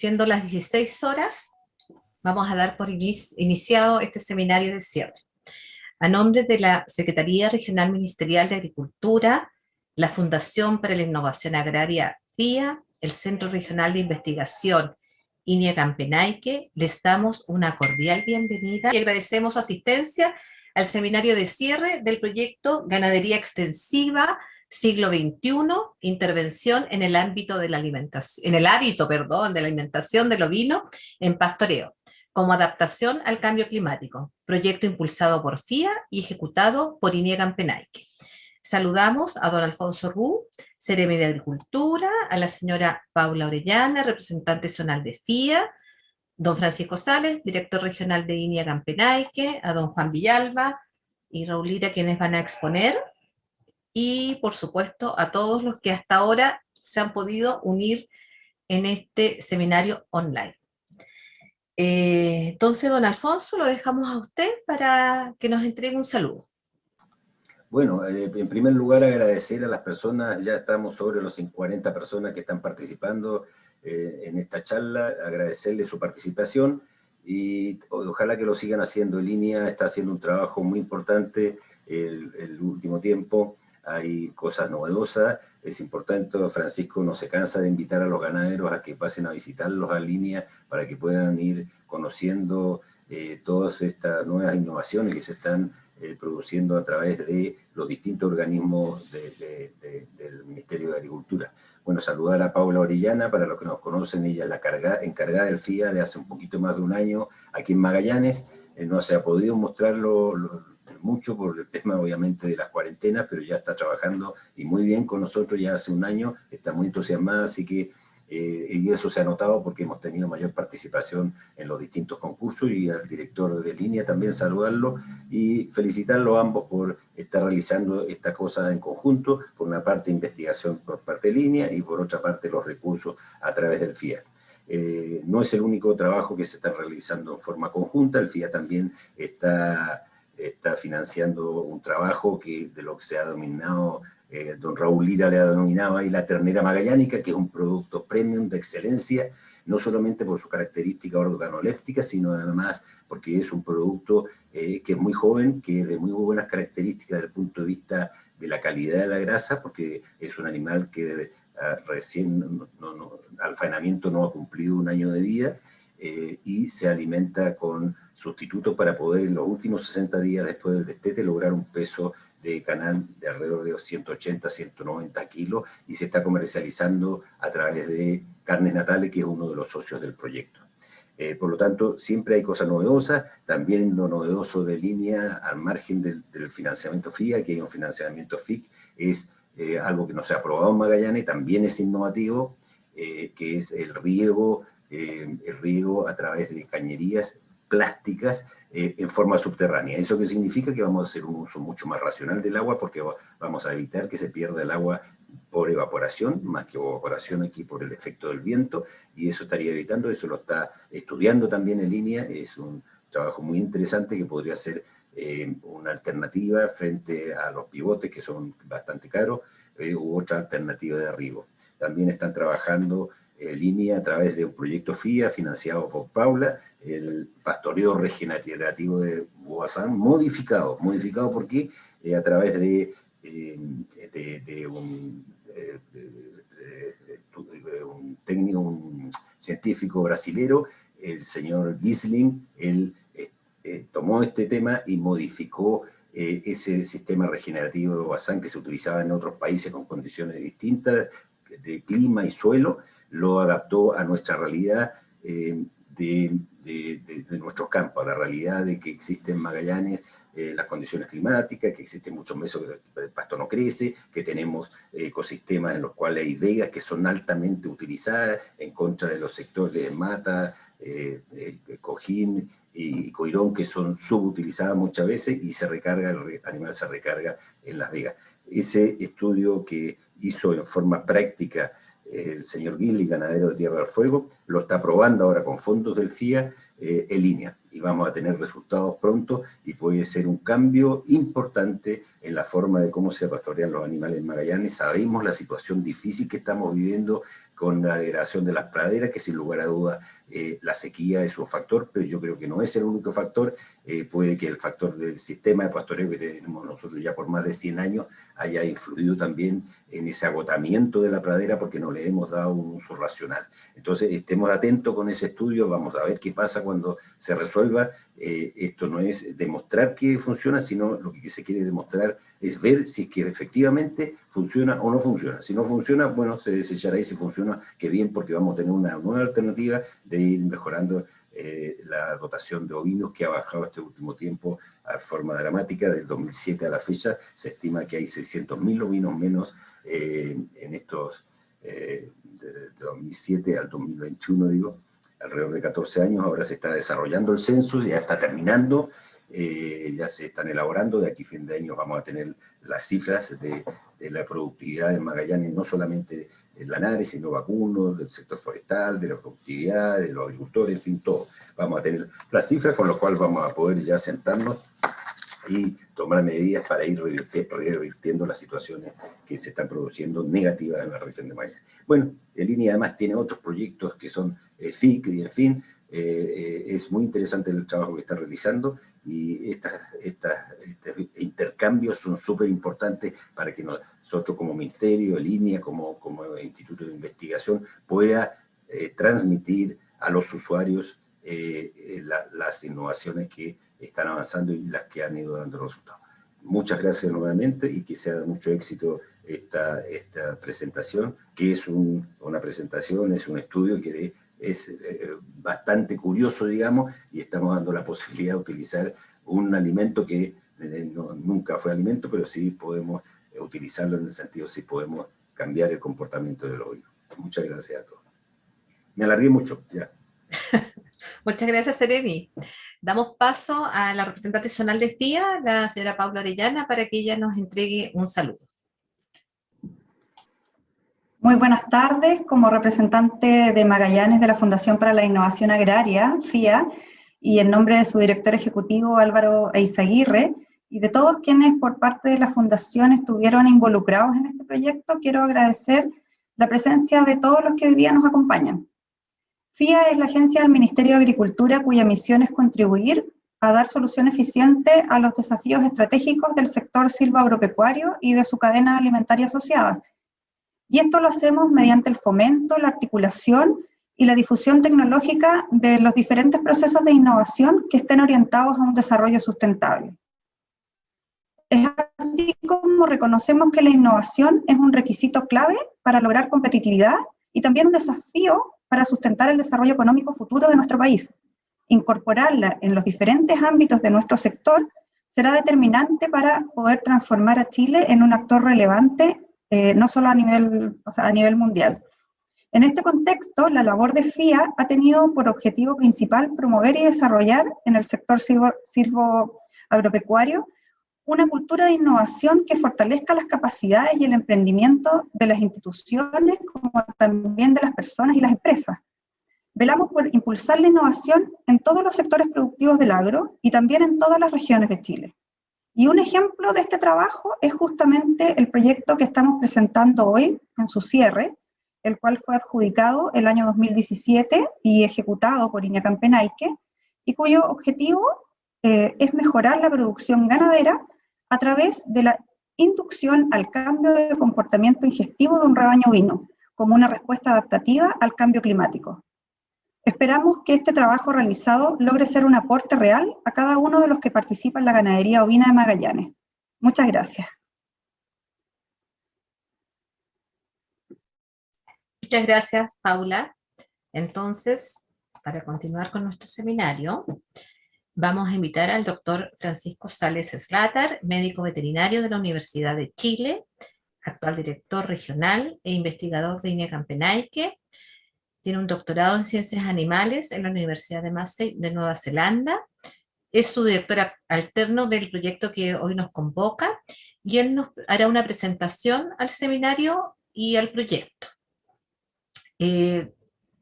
siendo las 16 horas, vamos a dar por iniciado este seminario de cierre. A nombre de la Secretaría Regional Ministerial de Agricultura, la Fundación para la Innovación Agraria FIA, el Centro Regional de Investigación INIA Campenaique, les damos una cordial bienvenida y agradecemos su asistencia al seminario de cierre del proyecto Ganadería Extensiva Siglo XXI, intervención en el ámbito de la alimentación, en el hábito, perdón, de la alimentación del ovino en pastoreo, como adaptación al cambio climático, proyecto impulsado por FIA y ejecutado por INIA Campenaique. Saludamos a don Alfonso Rú, Seremi de Agricultura, a la señora Paula Orellana, representante zonal de FIA, don Francisco Sales, director regional de INIA Campenaique, a don Juan Villalba y Raulita, quienes van a exponer, y por supuesto a todos los que hasta ahora se han podido unir en este seminario online. Entonces, don Alfonso, lo dejamos a usted para que nos entregue un saludo. Bueno, en primer lugar agradecer a las personas, ya estamos sobre los 40 personas que están participando en esta charla, agradecerles su participación y ojalá que lo sigan haciendo. INIA está haciendo un trabajo muy importante el último tiempo, hay cosas novedosas, es importante, Francisco no se cansa de invitar a los ganaderos a que pasen a visitarlos a INIA para que puedan ir conociendo todas estas nuevas innovaciones que se están produciendo a través de los distintos organismos del Ministerio de Agricultura. Bueno, saludar a Paula Orellana, para los que nos conocen, ella es la encargada del FIA de hace un poquito más de un año aquí en Magallanes. No se ha podido mostrarlo mucho por el tema obviamente de las cuarentenas, pero ya está trabajando y muy bien con nosotros ya hace un año, está muy entusiasmada, así que y eso se ha notado porque hemos tenido mayor participación en los distintos concursos, y al director de INIA también saludarlo y felicitarlo a ambos por estar realizando esta cosa en conjunto, por una parte investigación por parte de INIA y por otra parte los recursos a través del FIA. No es el único trabajo que se está realizando en forma conjunta, el FIA también está financiando un trabajo de lo que se ha denominado, don Raúl Lira le ha denominado ahí la ternera magallánica, que es un producto premium de excelencia, no solamente por su característica organoléptica, sino además porque es un producto que es muy joven, que es de muy buenas características desde el punto de vista de la calidad de la grasa, porque es un animal que recién al faenamiento no ha cumplido un año de vida, y se alimenta con sustitutos para poder en los últimos 60 días después del destete lograr un peso de canal de alrededor de 180, 190 kilos, y se está comercializando a través de Carnes Natales, que es uno de los socios del proyecto. Por lo tanto, siempre hay cosas novedosas, también lo novedoso de INIA, al margen del financiamiento FIA, que hay un financiamiento FIC, es algo que no se ha aprobado en Magallanes, también es innovativo, que es el riego a través de cañerías plásticas en forma subterránea. ¿Eso qué significa? Que vamos a hacer un uso mucho más racional del agua, porque vamos a evitar que se pierda el agua por evaporación, más que evaporación aquí por el efecto del viento, y eso estaría evitando, eso lo está estudiando también en INIA, es un trabajo muy interesante que podría ser una alternativa frente a los pivotes, que son bastante caros, u otra alternativa de arribo. También están trabajando INIA a través de un proyecto FIA financiado por Paula, el pastoreo regenerativo de Boazán, modificado ¿por qué? A través de un técnico, un científico brasilero, el señor Gisling, él tomó este tema y modificó ese sistema regenerativo de Boazán que se utilizaba en otros países con condiciones distintas de clima y suelo, lo adaptó a nuestra realidad de nuestros campos, a la realidad de que existen en Magallanes las condiciones climáticas, que existen muchos meses que el pasto no crece, que tenemos ecosistemas en los cuales hay vegas que son altamente utilizadas en contra de los sectores de mata, cojín y coirón, que son subutilizadas muchas veces, y el animal se recarga en las vegas. Ese estudio que hizo en forma práctica el señor Gilly, ganadero de Tierra del Fuego, lo está probando ahora con fondos del FIA, en INIA. y vamos a tener resultados pronto, y puede ser un cambio importante en la forma de cómo se pastorean los animales en Magallanes. Sabemos la situación difícil que estamos viviendo con la degradación de las praderas, que sin lugar a dudas la sequía es un factor, pero yo creo que no es el único factor. Puede que el factor del sistema de pastoreo que tenemos nosotros ya por más de 100 años haya influido también en ese agotamiento de la pradera porque no le hemos dado un uso racional. Entonces, estemos atentos con ese estudio, vamos a ver qué pasa cuando se resuelva. Esto no es demostrar que funciona, sino lo que se quiere demostrar es ver si es que efectivamente funciona o no funciona. Si no funciona, bueno, se desechará, y si funciona, qué bien, porque vamos a tener una nueva alternativa de ir mejorando la dotación de ovinos, que ha bajado este último tiempo a forma dramática. Del 2007 a la fecha se estima que hay 600.000 ovinos menos en estos, de 2007 al 2021, digo, alrededor de 14 años. Ahora se está desarrollando el censo, ya está terminando, ya se están elaborando. De aquí a fin de año vamos a tener las cifras de la productividad en Magallanes, no solamente en Linares, sino vacunos, del sector forestal, de la productividad, de los agricultores, en fin, todo. Vamos a tener las cifras con las cuales vamos a poder ya sentarnos y tomar medidas para ir revirtiendo las situaciones que se están produciendo negativas en la región de Magallanes. Bueno, el INI además tiene otros proyectos que son FIC, y en fin, es muy interesante el trabajo que está realizando, y estos intercambios son súper importantes para que nosotros como ministerio, el INIA, como instituto de investigación, pueda transmitir a los usuarios las innovaciones que están avanzando y las que han ido dando resultados. Muchas gracias nuevamente, y que sea de mucho éxito esta presentación, que es una presentación, es un estudio que es bastante curioso, digamos, y estamos dando la posibilidad de utilizar un alimento que nunca fue alimento, pero sí podemos utilizarlo en el sentido, sí podemos cambiar el comportamiento del oído. Muchas gracias a todos. Me alargué mucho, ya. Muchas gracias, Seremi. Damos paso a la representante zonal de FIA, la señora Paula Orellana, para que ella nos entregue un saludo. Muy buenas tardes. Como representante de Magallanes de la Fundación para la Innovación Agraria, FIA, y en nombre de su director ejecutivo Álvaro Eizaguirre, y de todos quienes por parte de la Fundación estuvieron involucrados en este proyecto, quiero agradecer la presencia de todos los que hoy día nos acompañan. FIA es la agencia del Ministerio de Agricultura cuya misión es contribuir a dar solución eficiente a los desafíos estratégicos del sector silvoagropecuario y de su cadena alimentaria asociada. Y esto lo hacemos mediante el fomento, la articulación y la difusión tecnológica de los diferentes procesos de innovación que estén orientados a un desarrollo sustentable. Es así como reconocemos que la innovación es un requisito clave para lograr competitividad y también un desafío para sustentar el desarrollo económico futuro de nuestro país. Incorporarla en los diferentes ámbitos de nuestro sector será determinante para poder transformar a Chile en un actor relevante, no solo a nivel mundial. En este contexto, la labor de FIA ha tenido por objetivo principal promover y desarrollar en el sector silvoagropecuario una cultura de innovación que fortalezca las capacidades y el emprendimiento de las instituciones, como también de las personas y las empresas. Velamos por impulsar la innovación en todos los sectores productivos del agro y también en todas las regiones de Chile. Y un ejemplo de este trabajo es justamente el proyecto que estamos presentando hoy en su cierre, el cual fue adjudicado el año 2017 y ejecutado por INEA Campenaique, y cuyo objetivo es mejorar la producción ganadera a través de la inducción al cambio de comportamiento ingestivo de un rebaño ovino, como una respuesta adaptativa al cambio climático. Esperamos que este trabajo realizado logre ser un aporte real a cada uno de los que participan en la ganadería ovina de Magallanes. Muchas gracias. Muchas gracias, Paula. Entonces, para continuar con nuestro seminario, vamos a invitar al doctor Francisco Sales Slater, médico veterinario de la Universidad de Chile, actual director regional e investigador de INEA Campenaique. Tiene un doctorado en Ciencias Animales en la Universidad de Massey de Nueva Zelanda. Es su director alterno del proyecto que hoy nos convoca, y él nos hará una presentación al seminario y al proyecto.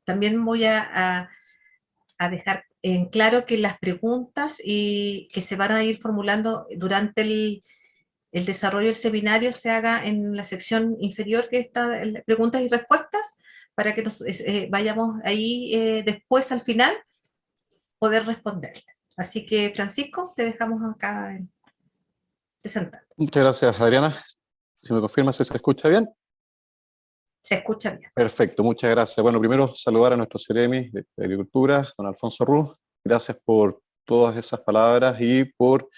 También voy a dejar en claro que las preguntas y que se van a ir formulando durante el desarrollo del seminario se haga en la sección inferior que está en preguntas y respuestas, para que nos vayamos ahí después al final poder responder. Así que, Francisco, te dejamos acá de sentar. Muchas gracias, Adriana. Si me confirma si se escucha bien. Se escucha bien. Perfecto, muchas gracias. Bueno, primero saludar a nuestro CEREMI de Agricultura, don Alfonso Ruz. Gracias por todas esas palabras y por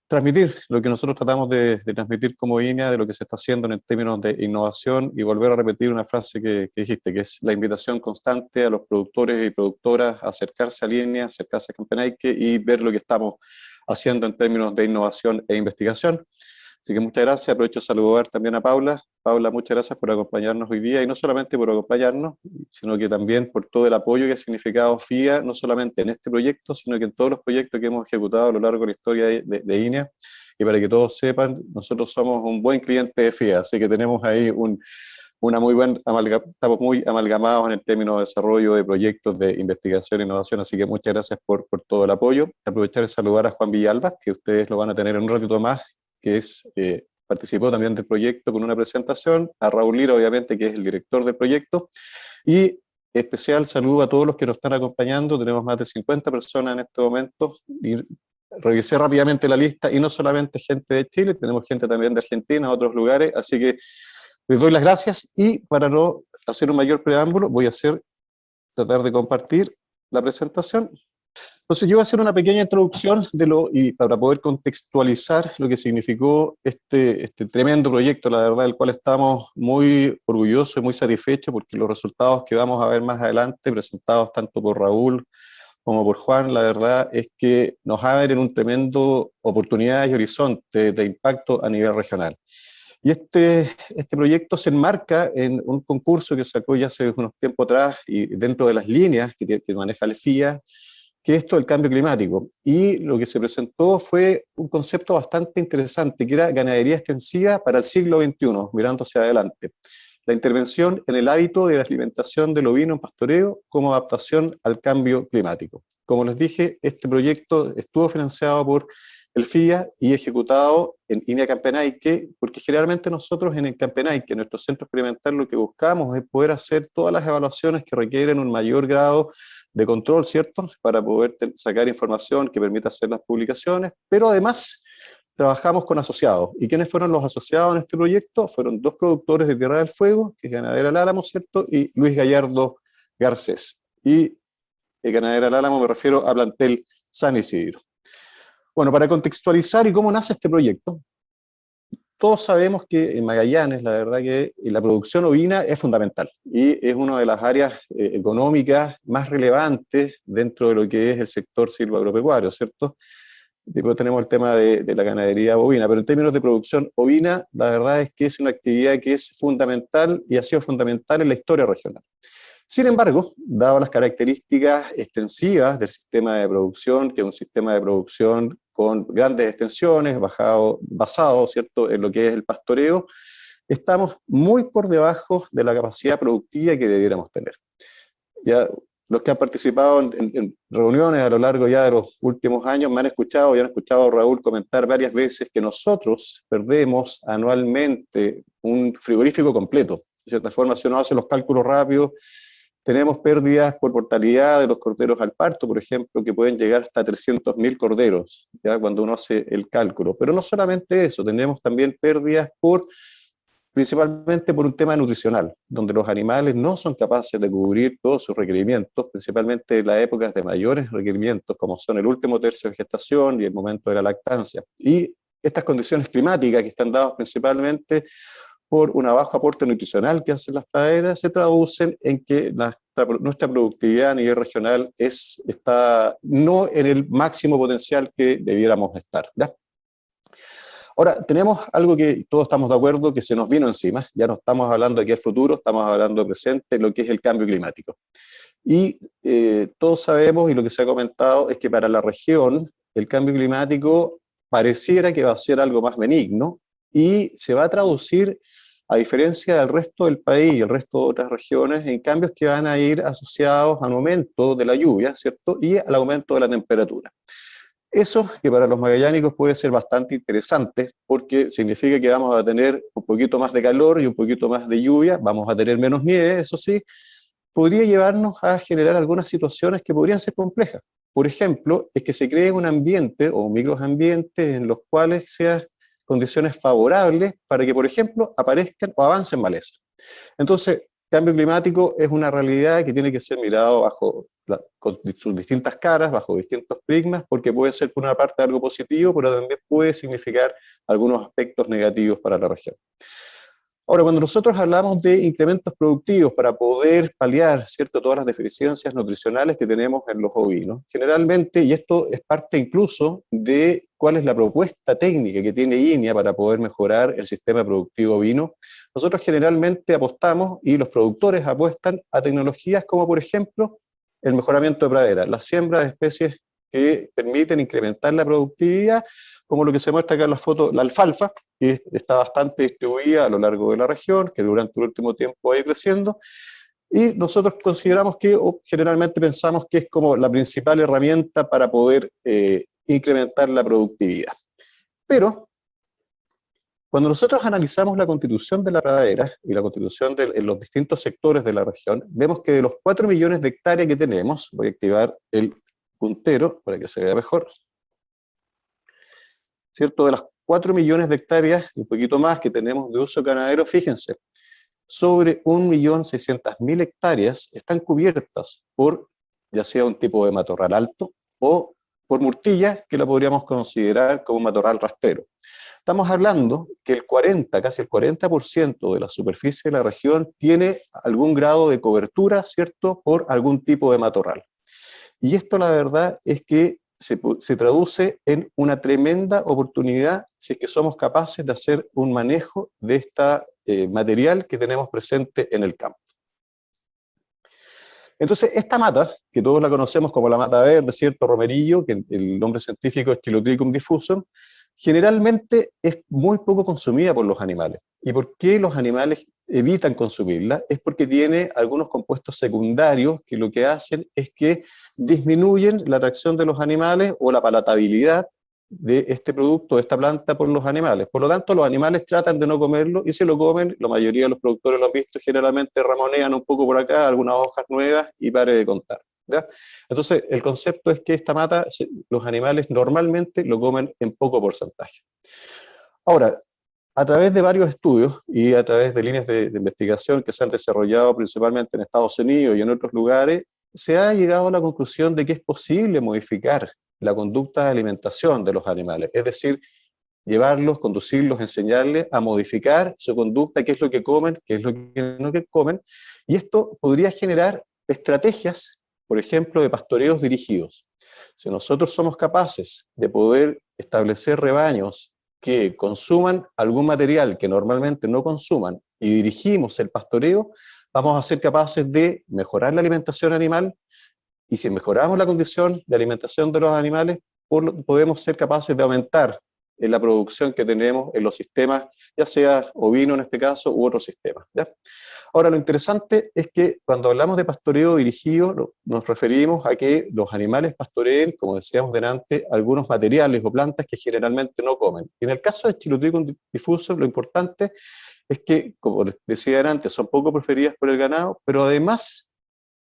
transmitir lo que nosotros tratamos de transmitir como INEA, de lo que se está haciendo en términos de innovación, y volver a repetir una frase que dijiste, que es la invitación constante a los productores y productoras a acercarse a INEA, acercarse a Campenaique y ver lo que estamos haciendo en términos de innovación e investigación. Así que muchas gracias. Aprovecho de saludar también a Paula. Paula, muchas gracias por acompañarnos hoy día, y no solamente por acompañarnos, sino que también por todo el apoyo que ha significado FIA, no solamente en este proyecto, sino que en todos los proyectos que hemos ejecutado a lo largo de la historia de INEA. Y para que todos sepan, nosotros somos un buen cliente de FIA, así que tenemos ahí una muy buena estamos muy amalgamados en el término de desarrollo de proyectos de investigación e innovación, así que muchas gracias por todo el apoyo. Aprovechar de saludar a Juan Villalba, que ustedes lo van a tener en un ratito más, que participó también del proyecto con una presentación, a Raúl Lira, obviamente, que es el director del proyecto, y especial saludo a todos los que nos están acompañando. Tenemos más de 50 personas en este momento, y revisé rápidamente la lista, y no solamente gente de Chile, tenemos gente también de Argentina, otros lugares, así que les doy las gracias, y para no hacer un mayor preámbulo, voy a tratar de compartir la presentación. Entonces yo voy a hacer una pequeña introducción y para poder contextualizar lo que significó este tremendo proyecto, la verdad, del cual estamos muy orgullosos y muy satisfechos, porque los resultados que vamos a ver más adelante, presentados tanto por Raúl como por Juan, la verdad es que nos abren un tremendo oportunidad y horizonte de impacto a nivel regional. Y este proyecto se enmarca en un concurso que sacó ya hace unos tiempos atrás, y dentro de las líneas que maneja el FIA, que es esto del cambio climático. Y lo que se presentó fue un concepto bastante interesante, que era ganadería extensiva para el siglo XXI, mirando hacia adelante. La intervención en el hábito de la alimentación del ovino en pastoreo como adaptación al cambio climático. Como les dije, este proyecto estuvo financiado por el FIA y ejecutado en INEA Campenaique, porque generalmente nosotros en el Campenaique, en nuestro centro experimental, lo que buscamos es poder hacer todas las evaluaciones que requieren un mayor grado de control, ¿cierto?, para poder sacar información que permita hacer las publicaciones, pero además trabajamos con asociados. ¿Y quiénes fueron los asociados en este proyecto? Fueron dos productores de Tierra del Fuego, que es Ganadera El Álamo, ¿cierto?, y Luis Gallardo Garcés. Y Ganadera El Álamo me refiero a Plantel San Isidro. Bueno, para contextualizar y cómo nace este proyecto, todos sabemos que en Magallanes, la verdad que la producción ovina es fundamental y es una de las áreas económicas más relevantes dentro de lo que es el sector silvoagropecuario, ¿cierto? Después tenemos el tema de la ganadería bovina, pero en términos de producción ovina, la verdad es que es una actividad que es fundamental y ha sido fundamental en la historia regional. Sin embargo, dadas las características extensivas del sistema de producción, que es un sistema de producción con grandes extensiones, basado, ¿cierto?, en lo que es el pastoreo, estamos muy por debajo de la capacidad productiva que debiéramos tener. Ya los que han participado en reuniones a lo largo ya de los últimos años me han escuchado, y han escuchado a Raúl comentar varias veces que nosotros perdemos anualmente un frigorífico completo. De cierta forma, si uno hace los cálculos rápidos, tenemos pérdidas por mortalidad de los corderos al parto, por ejemplo, que pueden llegar hasta 300.000 corderos, ¿ya?, cuando uno hace el cálculo. Pero no solamente eso, tenemos también pérdidas principalmente por un tema nutricional, donde los animales no son capaces de cubrir todos sus requerimientos, principalmente en las épocas de mayores requerimientos, como son el último tercio de gestación y el momento de la lactancia. Y estas condiciones climáticas, que están dadas principalmente por un bajo aporte nutricional que hacen las praderas, se traducen en que nuestra productividad a nivel regional está no en el máximo potencial que debiéramos estar, ¿ya? Ahora, tenemos algo que todos estamos de acuerdo, que se nos vino encima. Ya no estamos hablando aquí del futuro, estamos hablando del presente, lo que es el cambio climático. Y todos sabemos, y lo que se ha comentado, es que para la región el cambio climático pareciera que va a ser algo más benigno, y se va a traducir a diferencia del resto del país y el resto de otras regiones, en cambios que van a ir asociados al aumento de la lluvia, ¿cierto? Y al aumento de la temperatura. Eso, que para los magallánicos puede ser bastante interesante, porque significa que vamos a tener un poquito más de calor y un poquito más de lluvia, vamos a tener menos nieve, eso sí, podría llevarnos a generar algunas situaciones que podrían ser complejas. Por ejemplo, es que se cree un ambiente o microambientes en los cuales sean condiciones favorables para que, por ejemplo, aparezcan o avancen malezas. Entonces, cambio climático es una realidad que tiene que ser mirado con sus distintas caras, bajo distintos prismas, porque puede ser por una parte algo positivo, pero también puede significar algunos aspectos negativos para la región. Ahora, cuando nosotros hablamos de incrementos productivos para poder paliar, ¿cierto?, todas las deficiencias nutricionales que tenemos en los ovinos, generalmente, y esto es parte incluso de cuál es la propuesta técnica que tiene INEA para poder mejorar el sistema productivo ovino, nosotros generalmente apostamos, y los productores apuestan a tecnologías como, por ejemplo, el mejoramiento de pradera, la siembra de especies que permiten incrementar la productividad, como lo que se muestra acá en la foto, la alfalfa, que está bastante distribuida a lo largo de la región, que durante el último tiempo ha ido creciendo, y nosotros consideramos que, o generalmente pensamos que es como la principal herramienta para poder incrementar la productividad. Pero, cuando nosotros analizamos la constitución de la pradera y la constitución en los distintos sectores de la región, vemos que de los 4 millones de hectáreas que tenemos, voy a activar el puntero para que se vea mejor, ¿cierto? De las 4 millones de hectáreas, y un poquito más que tenemos de uso ganadero, fíjense, sobre 1.600.000 hectáreas están cubiertas por, ya sea un tipo de matorral alto, o por murtilla, que la podríamos considerar como un matorral rastrero. Estamos hablando que casi el 40% de la superficie de la región tiene algún grado de cobertura, ¿cierto?, por algún tipo de matorral. Y esto, la verdad, es que se traduce en una tremenda oportunidad si es que somos capaces de hacer un manejo de este material que tenemos presente en el campo. Entonces, esta mata, que todos la conocemos como la mata verde, ¿cierto?, romerillo, que el nombre científico es Chilotricum diffusum, generalmente es muy poco consumida por los animales. ¿Y por qué los animales evitan consumirla? Es porque tiene algunos compuestos secundarios que lo que hacen es que disminuyen la atracción de los animales o la palatabilidad de este producto, de esta planta, por los animales. Por lo tanto, los animales tratan de no comerlo, y si lo comen, la mayoría de los productores lo han visto, generalmente ramonean un poco por acá, algunas hojas nuevas, y pare de contar, ¿ya? Entonces, el concepto es que esta mata, los animales normalmente lo comen en poco porcentaje. Ahora, a través de varios estudios y a través de líneas de investigación que se han desarrollado principalmente en Estados Unidos y en otros lugares, se ha llegado a la conclusión de que es posible modificar la conducta de alimentación de los animales, es decir, llevarlos, conducirlos, enseñarles a modificar su conducta, qué es lo que comen, qué es lo que no comen, y esto podría generar estrategias, por ejemplo, de pastoreos dirigidos. Si nosotros somos capaces de poder establecer rebaños que consuman algún material que normalmente no consuman y dirigimos el pastoreo, vamos a ser capaces de mejorar la alimentación animal, y si mejoramos la condición de alimentación de los animales, podemos ser capaces de aumentar la producción que tenemos en los sistemas, ya sea ovino en este caso, u otros sistemas, ¿ya? Ahora, lo interesante es que cuando hablamos de pastoreo dirigido, nos referimos a que los animales pastoreen, como decíamos delante, algunos materiales o plantas que generalmente no comen. Y en el caso de Chilotricum diffusum, lo importante es que, como les decía antes, son poco preferidas por el ganado, pero además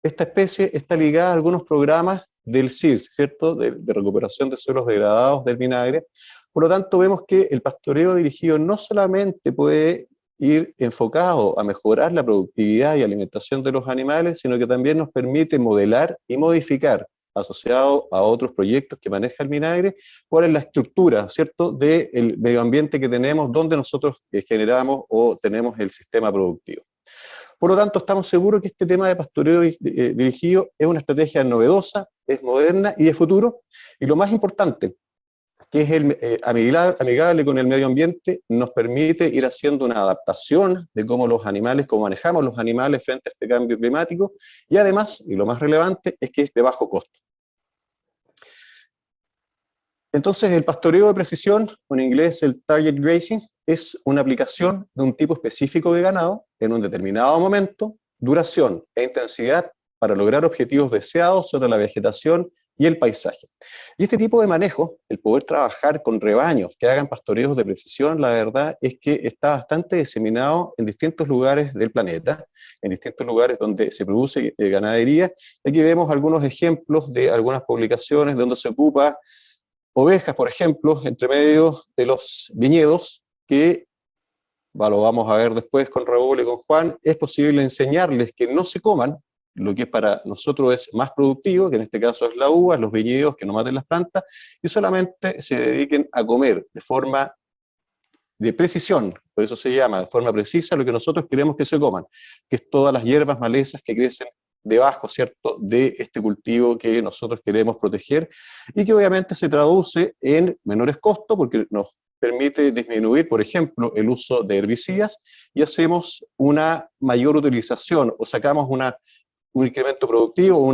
esta especie está ligada a algunos programas del CIRS, ¿cierto?, de recuperación de suelos degradados del vinagre. Por lo tanto, vemos que el pastoreo dirigido no solamente puede ir enfocado a mejorar la productividad y alimentación de los animales, sino que también nos permite modelar y modificar, asociado a otros proyectos que maneja el vinagre, cuál es la estructura, ¿cierto?, del medio ambiente que tenemos, donde nosotros generamos o tenemos el sistema productivo. Por lo tanto, estamos seguros que este tema de pastoreo dirigido es una estrategia novedosa, es moderna y de futuro, y lo más importante, que es amigable con el medio ambiente, nos permite ir haciendo una adaptación de cómo manejamos los animales frente a este cambio climático, y además, y lo más relevante, es que es de bajo costo. Entonces, el pastoreo de precisión, en inglés el target grazing, es una aplicación de un tipo específico de ganado en un determinado momento, duración e intensidad para lograr objetivos deseados sobre la vegetación y el paisaje. Y este tipo de manejo, el poder trabajar con rebaños que hagan pastoreos de precisión, la verdad es que está bastante diseminado en distintos lugares del planeta, en distintos lugares donde se produce ganadería. Aquí vemos algunos ejemplos de algunas publicaciones donde se ocupa ovejas, por ejemplo, entre medio de los viñedos, que lo vamos a ver después con Raúl y con Juan. Es posible enseñarles que no se coman lo que para nosotros es más productivo, que en este caso es la uva, los viñedos, que no maten las plantas, y solamente se dediquen a comer de forma de precisión, por eso se llama de forma precisa lo que nosotros queremos que se coman, que es todas las hierbas malezas que crecen debajo, ¿cierto?, de este cultivo que nosotros queremos proteger, y que obviamente se traduce en menores costos, porque nos permite disminuir, por ejemplo, el uso de herbicidas, y hacemos una mayor utilización, o sacamos un incremento productivo,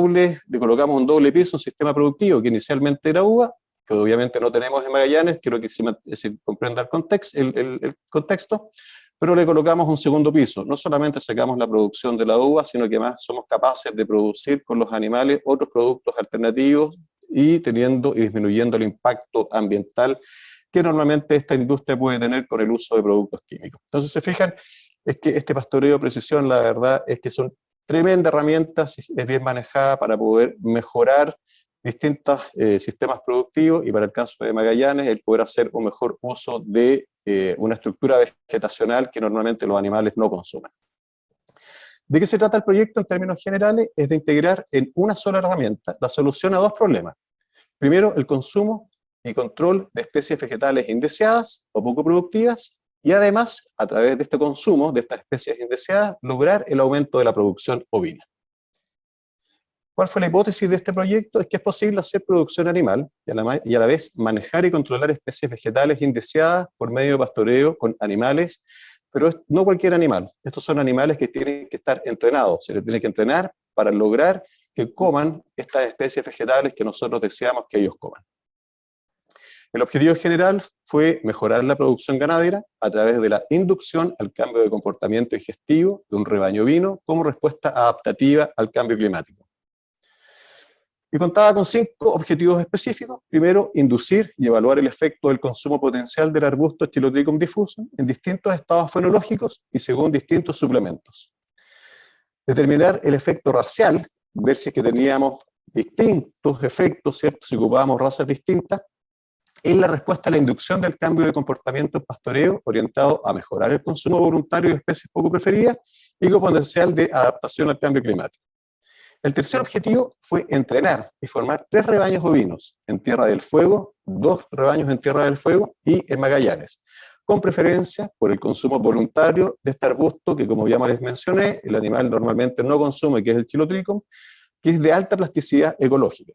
le colocamos un doble piso, un sistema productivo que inicialmente era uva, que obviamente no tenemos en Magallanes, quiero que se comprenda el contexto, pero le colocamos un segundo piso. No solamente sacamos la producción de la uva, sino que además somos capaces de producir con los animales otros productos alternativos y disminuyendo el impacto ambiental que normalmente esta industria puede tener con el uso de productos químicos. Entonces, se fijan, es que este pastoreo de precisión, la verdad es que son tremendas herramientas, es bien manejada para poder mejorar distintos sistemas productivos, y para el caso de Magallanes, el poder hacer un mejor uso de una estructura vegetacional que normalmente los animales no consumen. ¿De qué se trata el proyecto en términos generales? Es de integrar en una sola herramienta la solución a dos problemas. Primero, el consumo y control de especies vegetales indeseadas o poco productivas, y además, a través de este consumo de estas especies indeseadas, lograr el aumento de la producción ovina. ¿Cuál fue la hipótesis de este proyecto? Es que es posible hacer producción animal y a la vez manejar y controlar especies vegetales indeseadas por medio de pastoreo con animales, pero no cualquier animal. Estos son animales que tienen que estar entrenados, se les tiene que entrenar para lograr que coman estas especies vegetales que nosotros deseamos que ellos coman. El objetivo general fue mejorar la producción ganadera a través de la inducción al cambio de comportamiento digestivo de un rebaño ovino como respuesta adaptativa al cambio climático. Y contaba con 5 objetivos específicos. Primero, inducir y evaluar el efecto del consumo potencial del arbusto Stylotrichum diffusum en distintos estados fenológicos y según distintos suplementos. Determinar el efecto racial, ver si es que teníamos distintos efectos, ¿cierto?, si ocupábamos razas distintas, en la respuesta a la inducción del cambio de comportamiento en pastoreo orientado a mejorar el consumo voluntario de especies poco preferidas y con potencial de adaptación al cambio climático. El tercer objetivo fue entrenar y formar 3 rebaños ovinos en Tierra del Fuego, 2 rebaños en Tierra del Fuego y en Magallanes, con preferencia por el consumo voluntario de este arbusto que, como ya les mencioné, el animal normalmente no consume, que es el Stylotrichum, que es de alta plasticidad ecológica.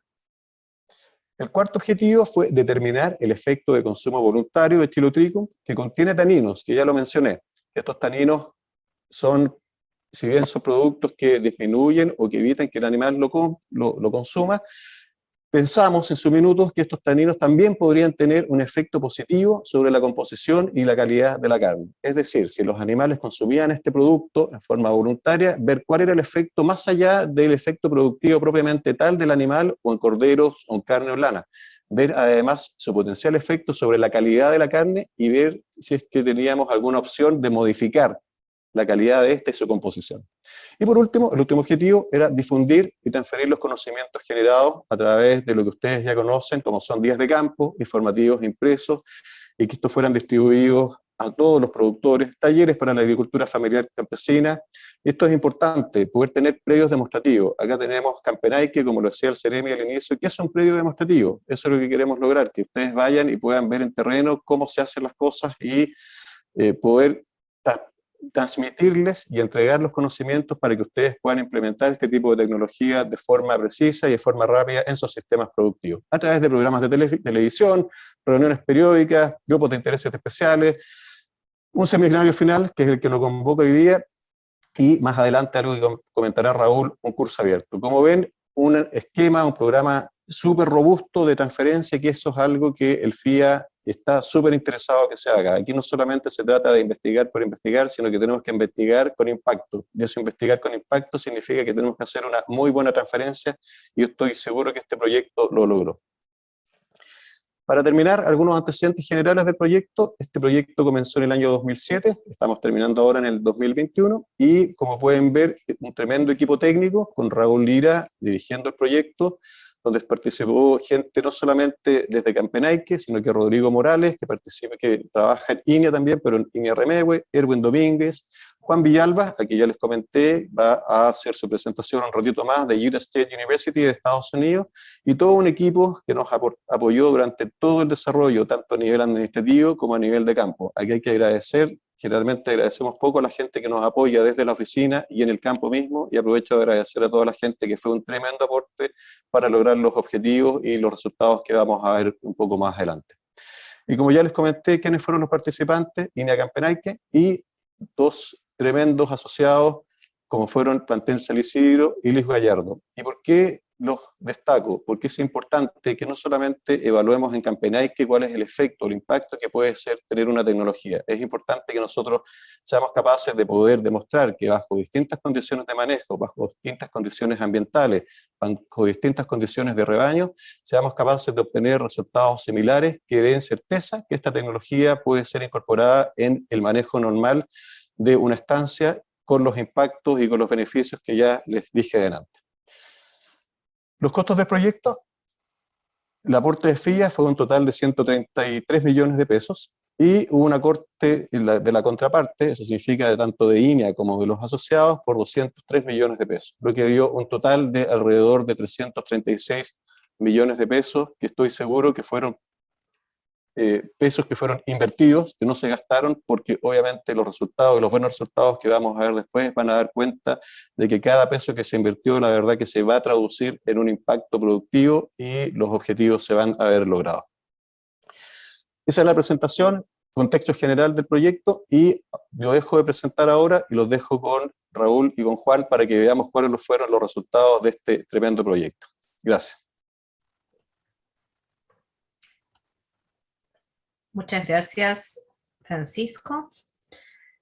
El cuarto objetivo fue determinar el efecto de consumo voluntario de Stylotrichum, que contiene taninos, que ya lo mencioné. Estos taninos son, si bien son productos que disminuyen o que evitan que el animal lo consuma, pensamos en su minuto que estos taninos también podrían tener un efecto positivo sobre la composición y la calidad de la carne. Es decir, si los animales consumían este producto en forma voluntaria, ver cuál era el efecto más allá del efecto productivo propiamente tal del animal, o en corderos, o en carne o lana. Ver además su potencial efecto sobre la calidad de la carne y ver si es que teníamos alguna opción de modificar la calidad de esta y su composición. Y por último, el último objetivo era difundir y transferir los conocimientos generados a través de lo que ustedes ya conocen, como son días de campo, informativos impresos, y que estos fueran distribuidos a todos los productores, talleres para la agricultura familiar campesina. Y esto es importante, poder tener predios demostrativos. Acá tenemos Campenaike, como lo decía el Ceremi al inicio, que es un predio demostrativo. Eso es lo que queremos lograr, que ustedes vayan y puedan ver en terreno cómo se hacen las cosas y poder transmitirles y entregar los conocimientos para que ustedes puedan implementar este tipo de tecnología de forma precisa y de forma rápida en sus sistemas productivos, a través de programas de televisión, reuniones periódicas, grupos de intereses especiales, un seminario final, que es el que lo convoca hoy día, y más adelante algo que comentará Raúl, un curso abierto. Como ven, un esquema, un programa súper robusto de transferencia, que eso es algo que el FIA está súper interesado que se haga. Aquí no solamente se trata de investigar por investigar, sino que tenemos que investigar con impacto. Y eso, investigar con impacto, significa que tenemos que hacer una muy buena transferencia, y yo estoy seguro que este proyecto lo logró. Para terminar, algunos antecedentes generales del proyecto. Este proyecto comenzó en el año 2007, estamos terminando ahora en el 2021, y como pueden ver, un tremendo equipo técnico, con Raúl Lira dirigiendo el proyecto, donde participó gente no solamente desde Campenaike, sino que Rodrigo Morales, que trabaja en INEA también, pero en INEA Remegue, Erwin Domínguez, Juan Villalba, aquí ya les comenté, va a hacer su presentación un ratito más, de Utah State University de Estados Unidos, y todo un equipo que nos apoyó durante todo el desarrollo, tanto a nivel administrativo como a nivel de campo. Aquí hay que agradecer, generalmente agradecemos poco a la gente que nos apoya desde la oficina y en el campo mismo, y aprovecho de agradecer a toda la gente que fue un tremendo aporte para lograr los objetivos y los resultados que vamos a ver un poco más adelante. Y como ya les comenté, ¿quiénes fueron los participantes? INEA Campenaike y dos tremendos asociados, como fueron Plantel San Isidro y Luis Gallardo. ¿Y por qué los destaco? Porque es importante que no solamente evaluemos en Campenaike cuál es el efecto, el impacto que puede ser tener una tecnología. Es importante que nosotros seamos capaces de poder demostrar que bajo distintas condiciones de manejo, bajo distintas condiciones ambientales, bajo distintas condiciones de rebaño, seamos capaces de obtener resultados similares que den certeza que esta tecnología puede ser incorporada en el manejo normal de una estancia, con los impactos y con los beneficios que ya les dije adelante. Los costos del proyecto: el aporte de FIA fue un total de 133 millones de pesos, y hubo un aporte de la contraparte, eso significa de tanto de INEA como de los asociados, por 203 millones de pesos, lo que dio un total de alrededor de 336 millones de pesos, que estoy seguro que fueron pesos que fueron invertidos, que no se gastaron, porque obviamente los resultados, los buenos resultados que vamos a ver después, van a dar cuenta de que cada peso que se invirtió, la verdad que se va a traducir en un impacto productivo y los objetivos se van a ver logrados. Esa es la presentación, contexto general del proyecto, y yo dejo de presentar ahora y los dejo con Raúl y con Juan para que veamos cuáles fueron los resultados de este tremendo proyecto. Gracias. Muchas gracias, Francisco.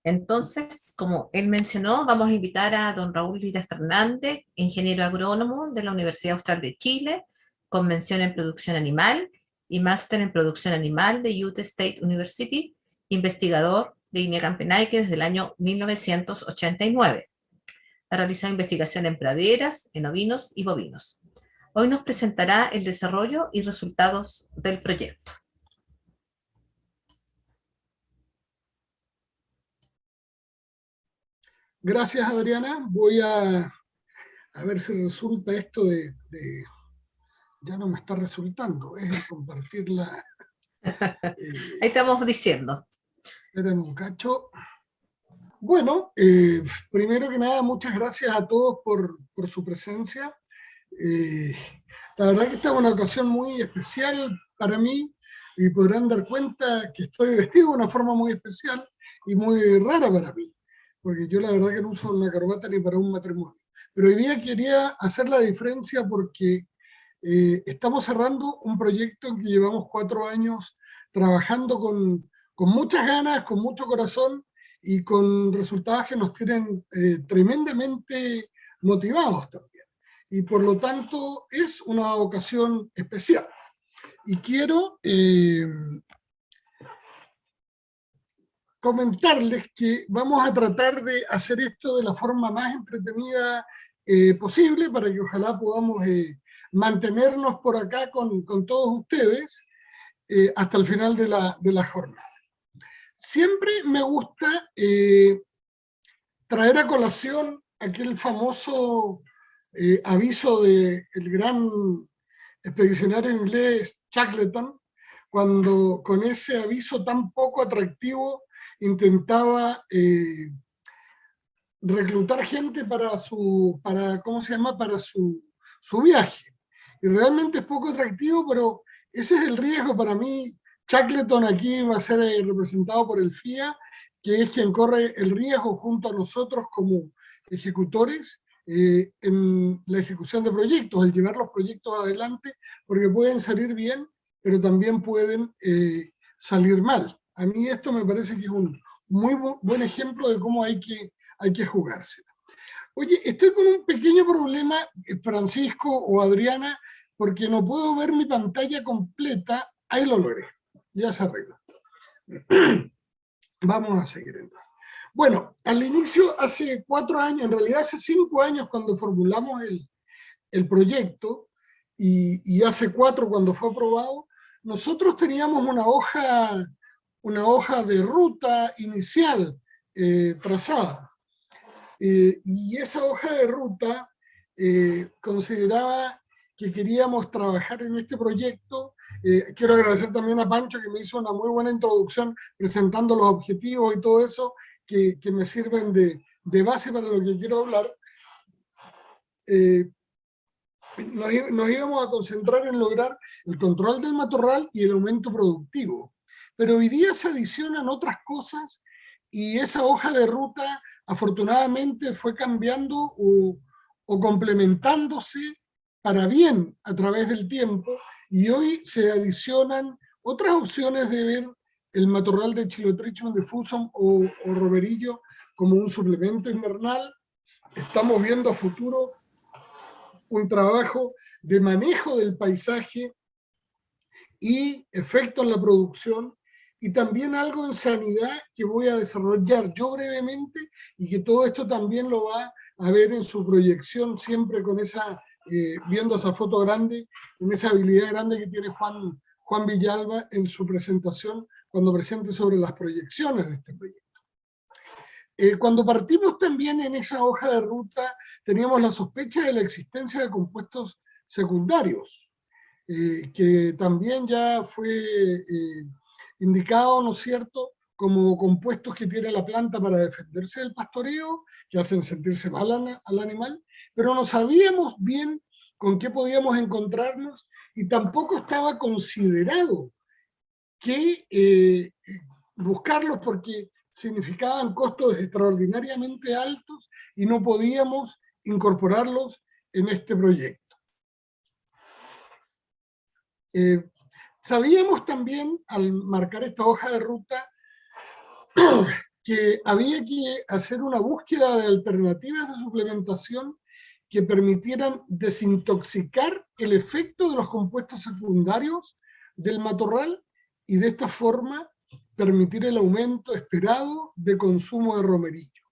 Entonces, como él mencionó, vamos a invitar a don Raúl Lira Fernández, ingeniero agrónomo de la Universidad Austral de Chile, con mención en producción animal y máster en producción animal de Utah State University, investigador de INEA Campenaike desde el año 1989. Ha realizado investigación en praderas, en ovinos y bovinos. Hoy nos presentará el desarrollo y resultados del proyecto. Gracias, Adriana. Voy a ver si resulta esto ya no me está resultando, es el compartirla. Ahí estamos diciendo. Esperen un cacho. Bueno, primero que nada, muchas gracias a todos por su presencia. La verdad que esta es una ocasión muy especial para mí, y podrán dar cuenta que estoy vestido de una forma muy especial y muy rara para mí, porque yo la verdad que no uso una corbata ni para un matrimonio. Pero hoy día quería hacer la diferencia porque estamos cerrando un proyecto en que llevamos 4 años trabajando con muchas ganas, con mucho corazón y con resultados que nos tienen tremendamente motivados también. Y por lo tanto es una ocasión especial. Y quiero comentarles que vamos a tratar de hacer esto de la forma más entretenida posible, para que ojalá podamos mantenernos por acá con todos ustedes hasta el final de la jornada. Siempre me gusta traer a colación aquel famoso aviso del gran expedicionario inglés Shackleton, cuando con ese aviso tan poco atractivo intentaba reclutar gente para su viaje. Y realmente es poco atractivo, pero ese es el riesgo para mí. Shackleton aquí va a ser representado por el FIA, que es quien corre el riesgo junto a nosotros como ejecutores en la ejecución de proyectos, el llevar los proyectos adelante, porque pueden salir bien, pero también pueden salir mal. A mí esto me parece que es un muy buen ejemplo de cómo hay que jugarse. Oye, estoy con un pequeño problema, Francisco o Adriana, porque no puedo ver mi pantalla completa. Ahí lo logré, ya se arregla. Vamos a seguir entonces. Bueno, al inicio, hace 4 años, en realidad hace 5 años cuando formulamos el proyecto, y hace 4 cuando fue aprobado, nosotros teníamos una hoja de ruta inicial trazada. Y esa hoja de ruta consideraba que queríamos trabajar en este proyecto. Quiero agradecer también a Pancho, que me hizo una muy buena introducción presentando los objetivos y todo eso, que me sirven de base para lo que quiero hablar. Nos íbamos a concentrar en lograr el control del matorral y el aumento productivo. Pero hoy día se adicionan otras cosas, y esa hoja de ruta afortunadamente fue cambiando o complementándose para bien a través del tiempo, y hoy se adicionan otras opciones de ver el matorral de Chilotrichum diffusum o romerillo como un suplemento invernal. Estamos viendo a futuro un trabajo de manejo del paisaje y efecto en la producción, y también algo en sanidad que voy a desarrollar yo brevemente, y que todo esto también lo va a ver en su proyección, siempre con esa, viendo esa foto grande, con esa habilidad grande que tiene Juan Villalba en su presentación, cuando presente sobre las proyecciones de este proyecto. Cuando partimos también en esa hoja de ruta, teníamos la sospecha de la existencia de compuestos secundarios, que también ya fue indicado, ¿no es cierto?, como compuestos que tiene la planta para defenderse del pastoreo, que hacen sentirse mal al animal, pero no sabíamos bien con qué podíamos encontrarnos, y tampoco estaba considerado que buscarlos, porque significaban costos extraordinariamente altos y no podíamos incorporarlos en este proyecto. Sabíamos también, al marcar esta hoja de ruta, que había que hacer una búsqueda de alternativas de suplementación que permitieran desintoxicar el efecto de los compuestos secundarios del matorral, y de esta forma permitir el aumento esperado de consumo de romerillo.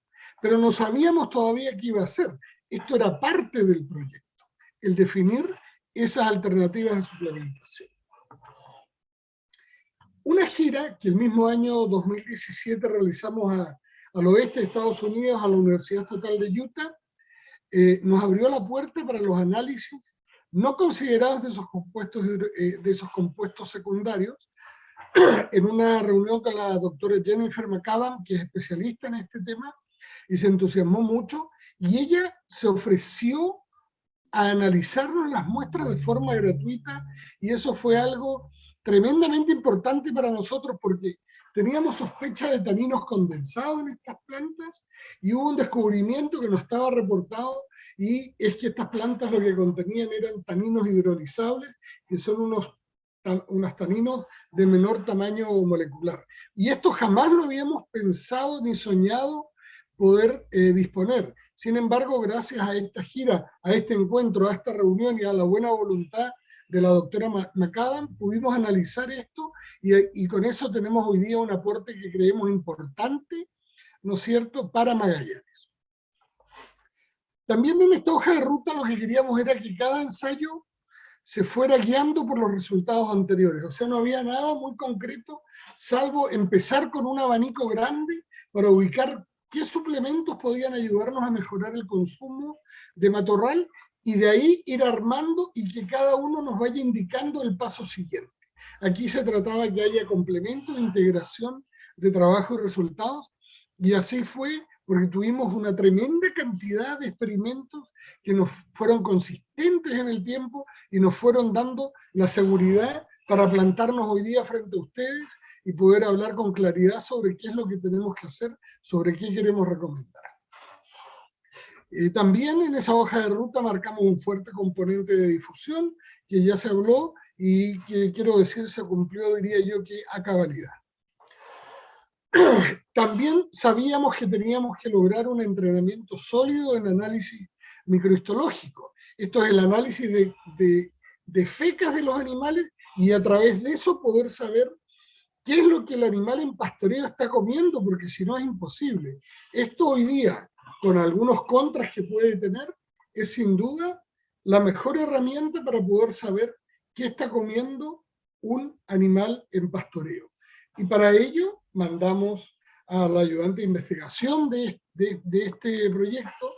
Pero no sabíamos todavía qué iba a hacer. Esto era parte del proyecto, el definir esas alternativas de suplementación. Una gira que el mismo año 2017 realizamos al oeste de Estados Unidos, a la Universidad Estatal de Utah, nos abrió la puerta para los análisis no considerados de esos compuestos secundarios, en una reunión con la doctora Jennifer McAdam, que es especialista en este tema, y se entusiasmó mucho, y ella se ofreció a analizarnos las muestras de forma gratuita, y eso fue algo tremendamente importante para nosotros, porque teníamos sospecha de taninos condensados en estas plantas, y hubo un descubrimiento que no estaba reportado, y es que estas plantas lo que contenían eran taninos hidrolizables, que son unos taninos de menor tamaño molecular. Y esto jamás lo habíamos pensado ni soñado poder disponer. Sin embargo, gracias a esta gira, a este encuentro, a esta reunión y a la buena voluntad de la doctora McAdam, pudimos analizar esto, y con eso tenemos hoy día un aporte que creemos importante, ¿no es cierto?, para Magallanes. También en esta hoja de ruta lo que queríamos era que cada ensayo se fuera guiando por los resultados anteriores. O sea, no había nada muy concreto, salvo empezar con un abanico grande para ubicar qué suplementos podían ayudarnos a mejorar el consumo de matorral, y de ahí ir armando y que cada uno nos vaya indicando el paso siguiente. Aquí se trataba que haya complemento, integración de trabajo y resultados, y así fue, porque tuvimos una tremenda cantidad de experimentos que nos fueron consistentes en el tiempo y nos fueron dando la seguridad para plantarnos hoy día frente a ustedes y poder hablar con claridad sobre qué es lo que tenemos que hacer, sobre qué queremos recomendar. También en esa hoja de ruta marcamos un fuerte componente de difusión, que ya se habló y que, quiero decir, se cumplió, diría yo, que a cabalidad. También sabíamos que teníamos que lograr un entrenamiento sólido en análisis microhistológico. Esto es el análisis de fecas de los animales, y a través de eso poder saber qué es lo que el animal en pastoreo está comiendo, porque si no es imposible. Esto hoy día, con algunos contras que puede tener, es sin duda la mejor herramienta para poder saber qué está comiendo un animal en pastoreo. Y para ello mandamos a la ayudante de investigación de este proyecto,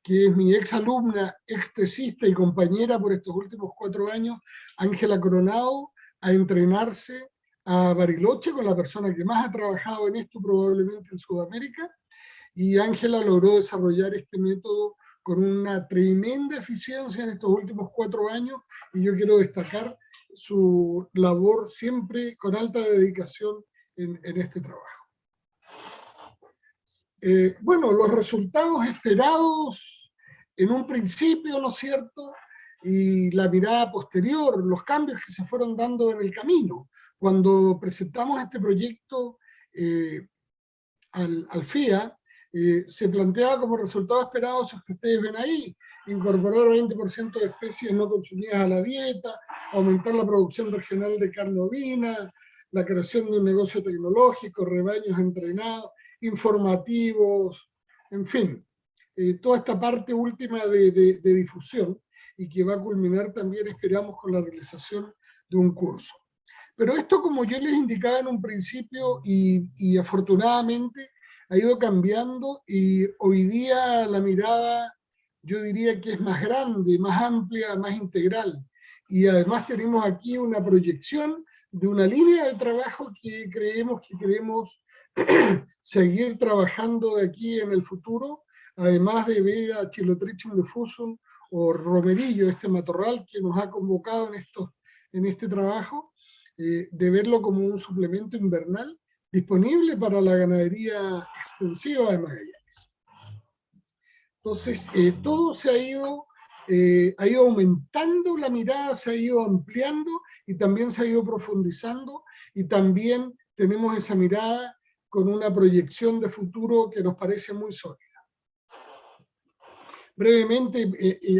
que es mi ex alumna, ex tesista y compañera por estos últimos 4 años, Ángela Coronado, a entrenarse a Bariloche con la persona que más ha trabajado en esto probablemente en Sudamérica, y Ángela logró desarrollar este método con una tremenda eficiencia en estos últimos 4 años, y yo quiero destacar su labor siempre con alta dedicación en este trabajo. Bueno, los resultados esperados en un principio, ¿no es cierto?, y la mirada posterior, los cambios que se fueron dando en el camino. Cuando presentamos este proyecto al FIA, se planteaba como resultado esperado esos que ustedes ven ahí: incorporar 20% de especies no consumidas a la dieta, aumentar la producción regional de carne ovina, la creación de un negocio tecnológico, rebaños entrenados, informativos, en fin, toda esta parte última de difusión, y que va a culminar también, esperamos, con la realización de un curso. Pero esto, como yo les indicaba en un principio, y afortunadamente ha ido cambiando, y hoy día la mirada, yo diría que es más grande, más amplia, más integral, y además tenemos aquí una proyección de una línea de trabajo que creemos que queremos seguir trabajando de aquí en el futuro, además de ver a Chilotrichum diffusum o romerillo, este matorral que nos ha convocado en este trabajo, de verlo como un suplemento invernal disponible para la ganadería extensiva de Magallanes. Entonces, todo se ha ido aumentando, la mirada se ha ido ampliando, y también se ha ido profundizando, y también tenemos esa mirada con una proyección de futuro que nos parece muy sólida. Brevemente,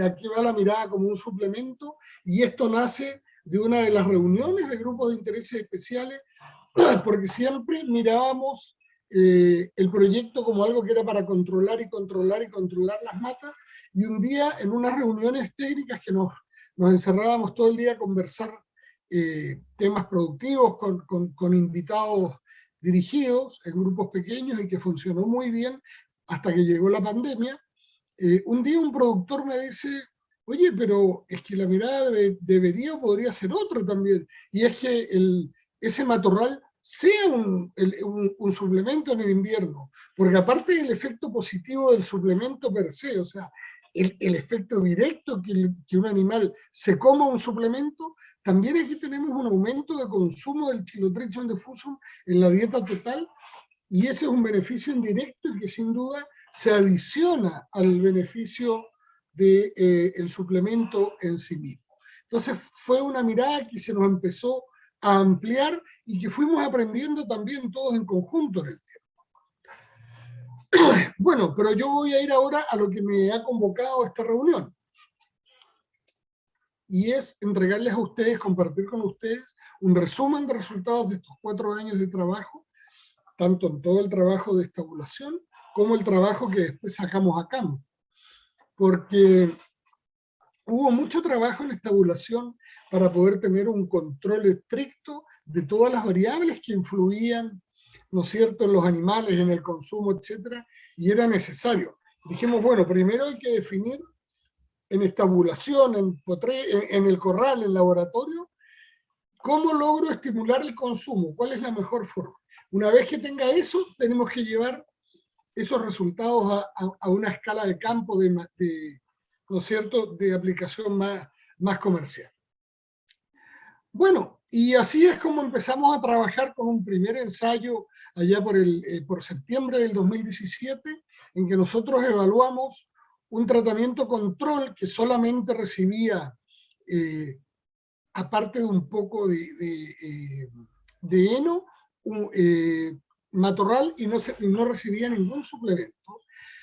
aquí va la mirada como un suplemento, y esto nace de una de las reuniones de grupos de intereses especiales, porque siempre mirábamos el proyecto como algo que era para controlar y controlar y controlar las matas, y un día en unas reuniones técnicas que nos encerrábamos todo el día a conversar temas productivos con invitados dirigidos en grupos pequeños, y que funcionó muy bien hasta que llegó la pandemia. Un día un productor me dice: oye, pero es que la mirada debería o podría ser otra también, y es que ese matorral sea un suplemento en el invierno, porque aparte del efecto positivo del suplemento per se, o sea, el efecto directo que un animal se coma un suplemento, también aquí tenemos un aumento de consumo del Chilotrichum diffusum en la dieta total, y ese es un beneficio indirecto y que sin duda se adiciona al beneficio del suplemento en sí mismo. Entonces fue una mirada que se nos empezó a ampliar, y que fuimos aprendiendo también todos en conjunto en el tema. Bueno, pero yo voy a ir ahora a lo que me ha convocado a esta reunión, y es entregarles a ustedes, compartir con ustedes un resumen de resultados de estos 4 años de trabajo, tanto en todo el trabajo de estabulación como el trabajo que después sacamos a campo, porque hubo mucho trabajo en estabulación para poder tener un control estricto de todas las variables que influían, ¿no es cierto?, en los animales, en el consumo, etcétera, y era necesario. Dijimos, bueno, primero hay que definir en estabulación, en el corral, en laboratorio, ¿cómo logro estimular el consumo? ¿Cuál es la mejor forma? Una vez que tenga eso, tenemos que llevar esos resultados a una escala de campo, ¿no es cierto?, de aplicación más comercial. Bueno, y así es como empezamos a trabajar con un primer ensayo allá por septiembre del 2017, en que nosotros evaluamos un tratamiento control que solamente recibía, aparte de un poco de heno, matorral y no recibía ningún suplemento.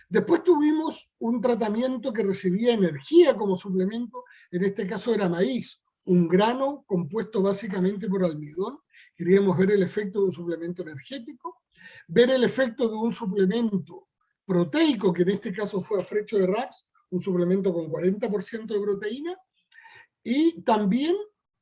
Después tuvimos un tratamiento que recibía energía como suplemento, en este caso era maíz, un grano compuesto básicamente por almidón. Queríamos ver el efecto de un suplemento energético, ver el efecto de un suplemento proteico, que en este caso fue afrecho de raps, un suplemento con 40% de proteína, y también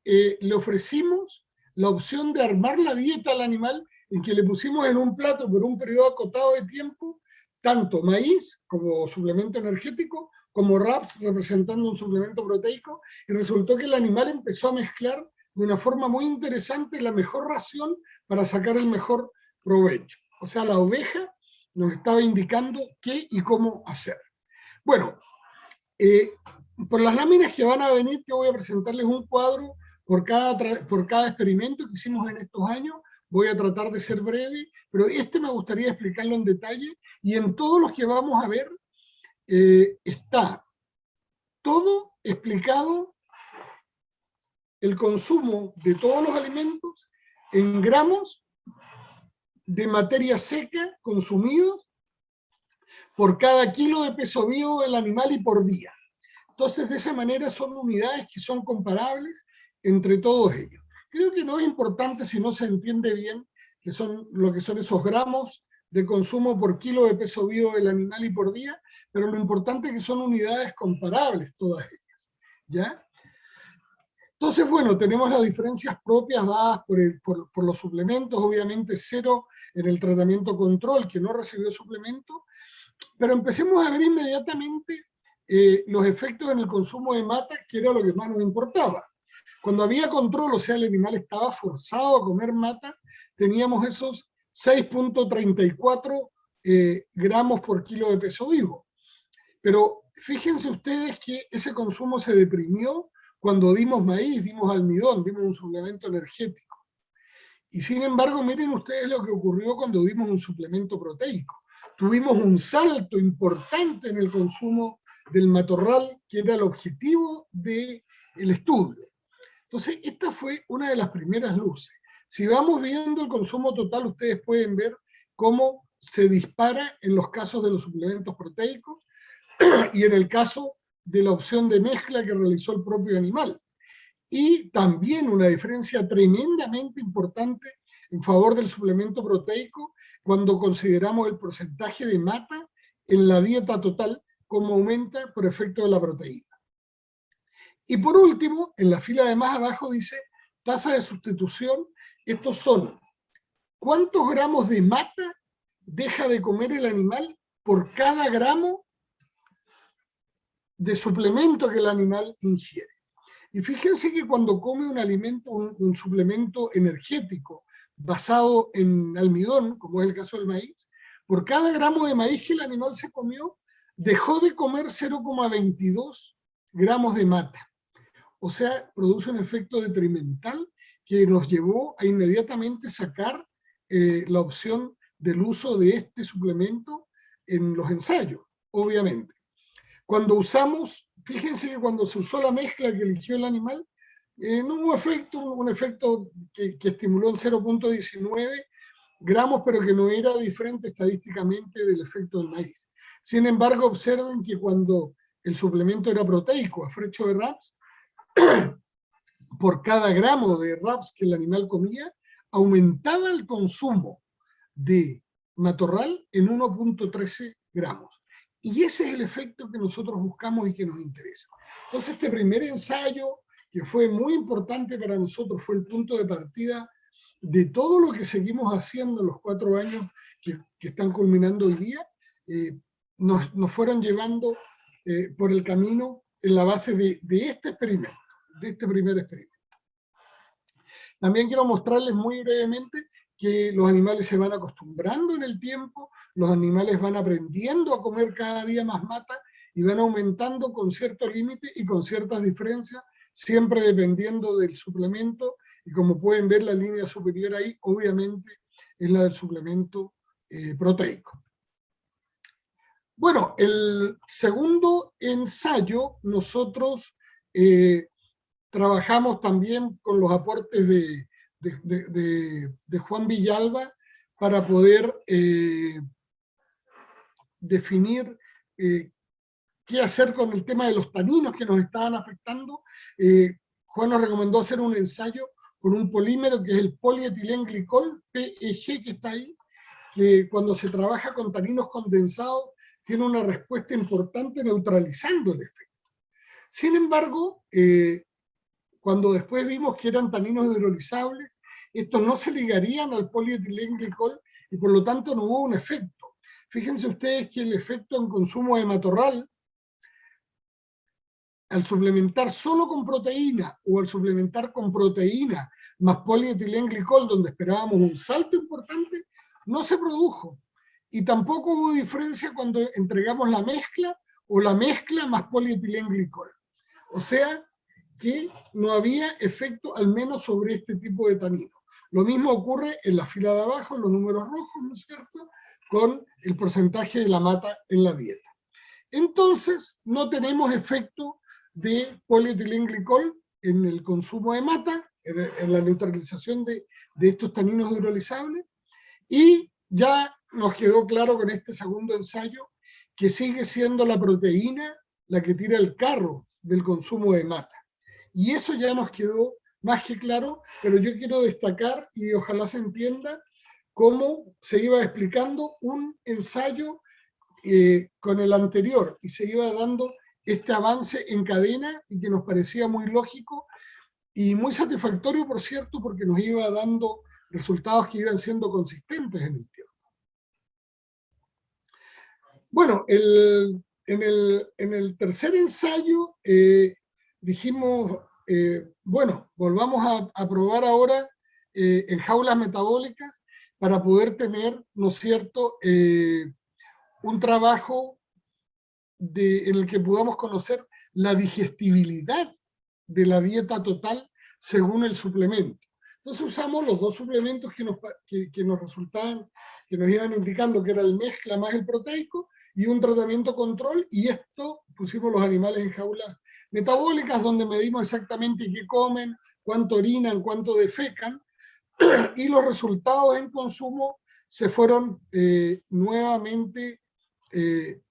le ofrecimos la opción de armar la dieta al animal, en que le pusimos en un plato por un periodo acotado de tiempo, tanto maíz como suplemento energético, como raps representando un suplemento proteico, y resultó que el animal empezó a mezclar de una forma muy interesante la mejor ración para sacar el mejor provecho. O sea, la oveja nos estaba indicando qué y cómo hacer. Bueno, por las láminas que van a venir, que voy a presentarles un cuadro por cada experimento que hicimos en estos años. Voy a tratar de ser breve, pero me gustaría explicarlo en detalle, y en todos los que vamos a ver está todo explicado, el consumo de todos los alimentos en gramos de materia seca consumidos por cada kilo de peso vivo del animal y por día. Entonces, de esa manera son unidades que son comparables entre todos ellos. Creo que no es importante si no se entiende bien lo que son esos gramos de consumo por kilo de peso vivo del animal y por día, pero lo importante es que son unidades comparables todas ellas, ¿ya? Entonces, bueno, tenemos las diferencias propias dadas por los suplementos, obviamente cero en el tratamiento control, que no recibió suplemento, pero empecemos a ver inmediatamente los efectos en el consumo de mata, que era lo que más nos importaba. Cuando había control, o sea, el animal estaba forzado a comer mata, teníamos esos 6.34 gramos por kilo de peso vivo. Pero fíjense ustedes que ese consumo se deprimió cuando dimos maíz, dimos almidón, dimos un suplemento energético. Y sin embargo, miren ustedes lo que ocurrió cuando dimos un suplemento proteico. Tuvimos un salto importante en el consumo del matorral, que era el objetivo del estudio. Entonces, esta fue una de las primeras luces. Si vamos viendo el consumo total, ustedes pueden ver cómo se dispara en los casos de los suplementos proteicos y en el caso de la opción de mezcla que realizó el propio animal. Y también una diferencia tremendamente importante en favor del suplemento proteico cuando consideramos el porcentaje de mata en la dieta total, como aumenta por efecto de la proteína. Y por último, en la fila de más abajo dice tasa de sustitución. Estos son cuántos gramos de mata deja de comer el animal por cada gramo de suplemento que el animal ingiere. Y fíjense que cuando come un alimento, un suplemento energético basado en almidón, como es el caso del maíz, por cada gramo de maíz que el animal se comió, dejó de comer 0,22 gramos de mata. O sea, produce un efecto detrimental que nos llevó a inmediatamente sacar la opción del uso de este suplemento en los ensayos, obviamente. Cuando usamos, fíjense que cuando se usó la mezcla que eligió el animal, no hubo un efecto que estimuló en 0.19 gramos, pero que no era diferente estadísticamente del efecto del maíz. Sin embargo, observen que cuando el suplemento era proteico, afrecho de raps, por cada gramo de raps que el animal comía, aumentaba el consumo de matorral en 1.13 gramos. Y ese es el efecto que nosotros buscamos y que nos interesa. Entonces, este primer ensayo, que fue muy importante para nosotros, fue el punto de partida de todo lo que seguimos haciendo en los 4 años que están culminando hoy día, nos fueron llevando por el camino en la base de este experimento, de este primer experimento. También quiero mostrarles muy brevemente que los animales se van acostumbrando en el tiempo, los animales van aprendiendo a comer cada día más mata y van aumentando con cierto límite y con ciertas diferencias, siempre dependiendo del suplemento, y como pueden ver la línea superior ahí, obviamente es la del suplemento proteico. Bueno, el segundo ensayo, nosotros trabajamos también con los aportes de Juan Villalba para poder definir qué hacer con el tema de los taninos que nos estaban afectando. Juan nos recomendó hacer un ensayo con un polímero que es el polietilenglicol, PEG, que está ahí, que cuando se trabaja con taninos condensados tiene una respuesta importante neutralizando el efecto. Sin embargo, cuando después vimos que eran taninos hidrolizables, estos no se ligarían al polietilenglicol y por lo tanto no hubo un efecto. Fíjense ustedes que el efecto en consumo de matorral, al suplementar solo con proteína o al suplementar con proteína más polietilenglicol, donde esperábamos un salto importante, no se produjo. Y tampoco hubo diferencia cuando entregamos la mezcla o la mezcla más polietilenglicol. O sea que no había efecto al menos sobre este tipo de tanino. Lo mismo ocurre en la fila de abajo, en los números rojos, ¿no es cierto?, con el porcentaje de la mata en la dieta. Entonces, no tenemos efecto de polietilenglicol en el consumo de mata, en la neutralización de estos taninos hidrolizables, y ya nos quedó claro con este segundo ensayo que sigue siendo la proteína la que tira el carro del consumo de mata. Y eso ya nos quedó más que claro, pero yo quiero destacar, y ojalá se entienda, cómo se iba explicando un ensayo con el anterior, y se iba dando este avance en cadena, y que nos parecía muy lógico, y muy satisfactorio, por cierto, porque nos iba dando resultados que iban siendo consistentes en el tiempo. Bueno, en el tercer ensayo dijimos, bueno, volvamos a probar ahora en jaulas metabólicas para poder tener, ¿no es cierto?, un trabajo en el que podamos conocer la digestibilidad de la dieta total según el suplemento. Entonces usamos los dos suplementos que nos resultaban, que nos iban indicando que era el mezcla más el proteico, y un tratamiento control, y esto pusimos los animales en jaulas metabólicas donde medimos exactamente qué comen, cuánto orinan, cuánto defecan, y los resultados en consumo se fueron nuevamente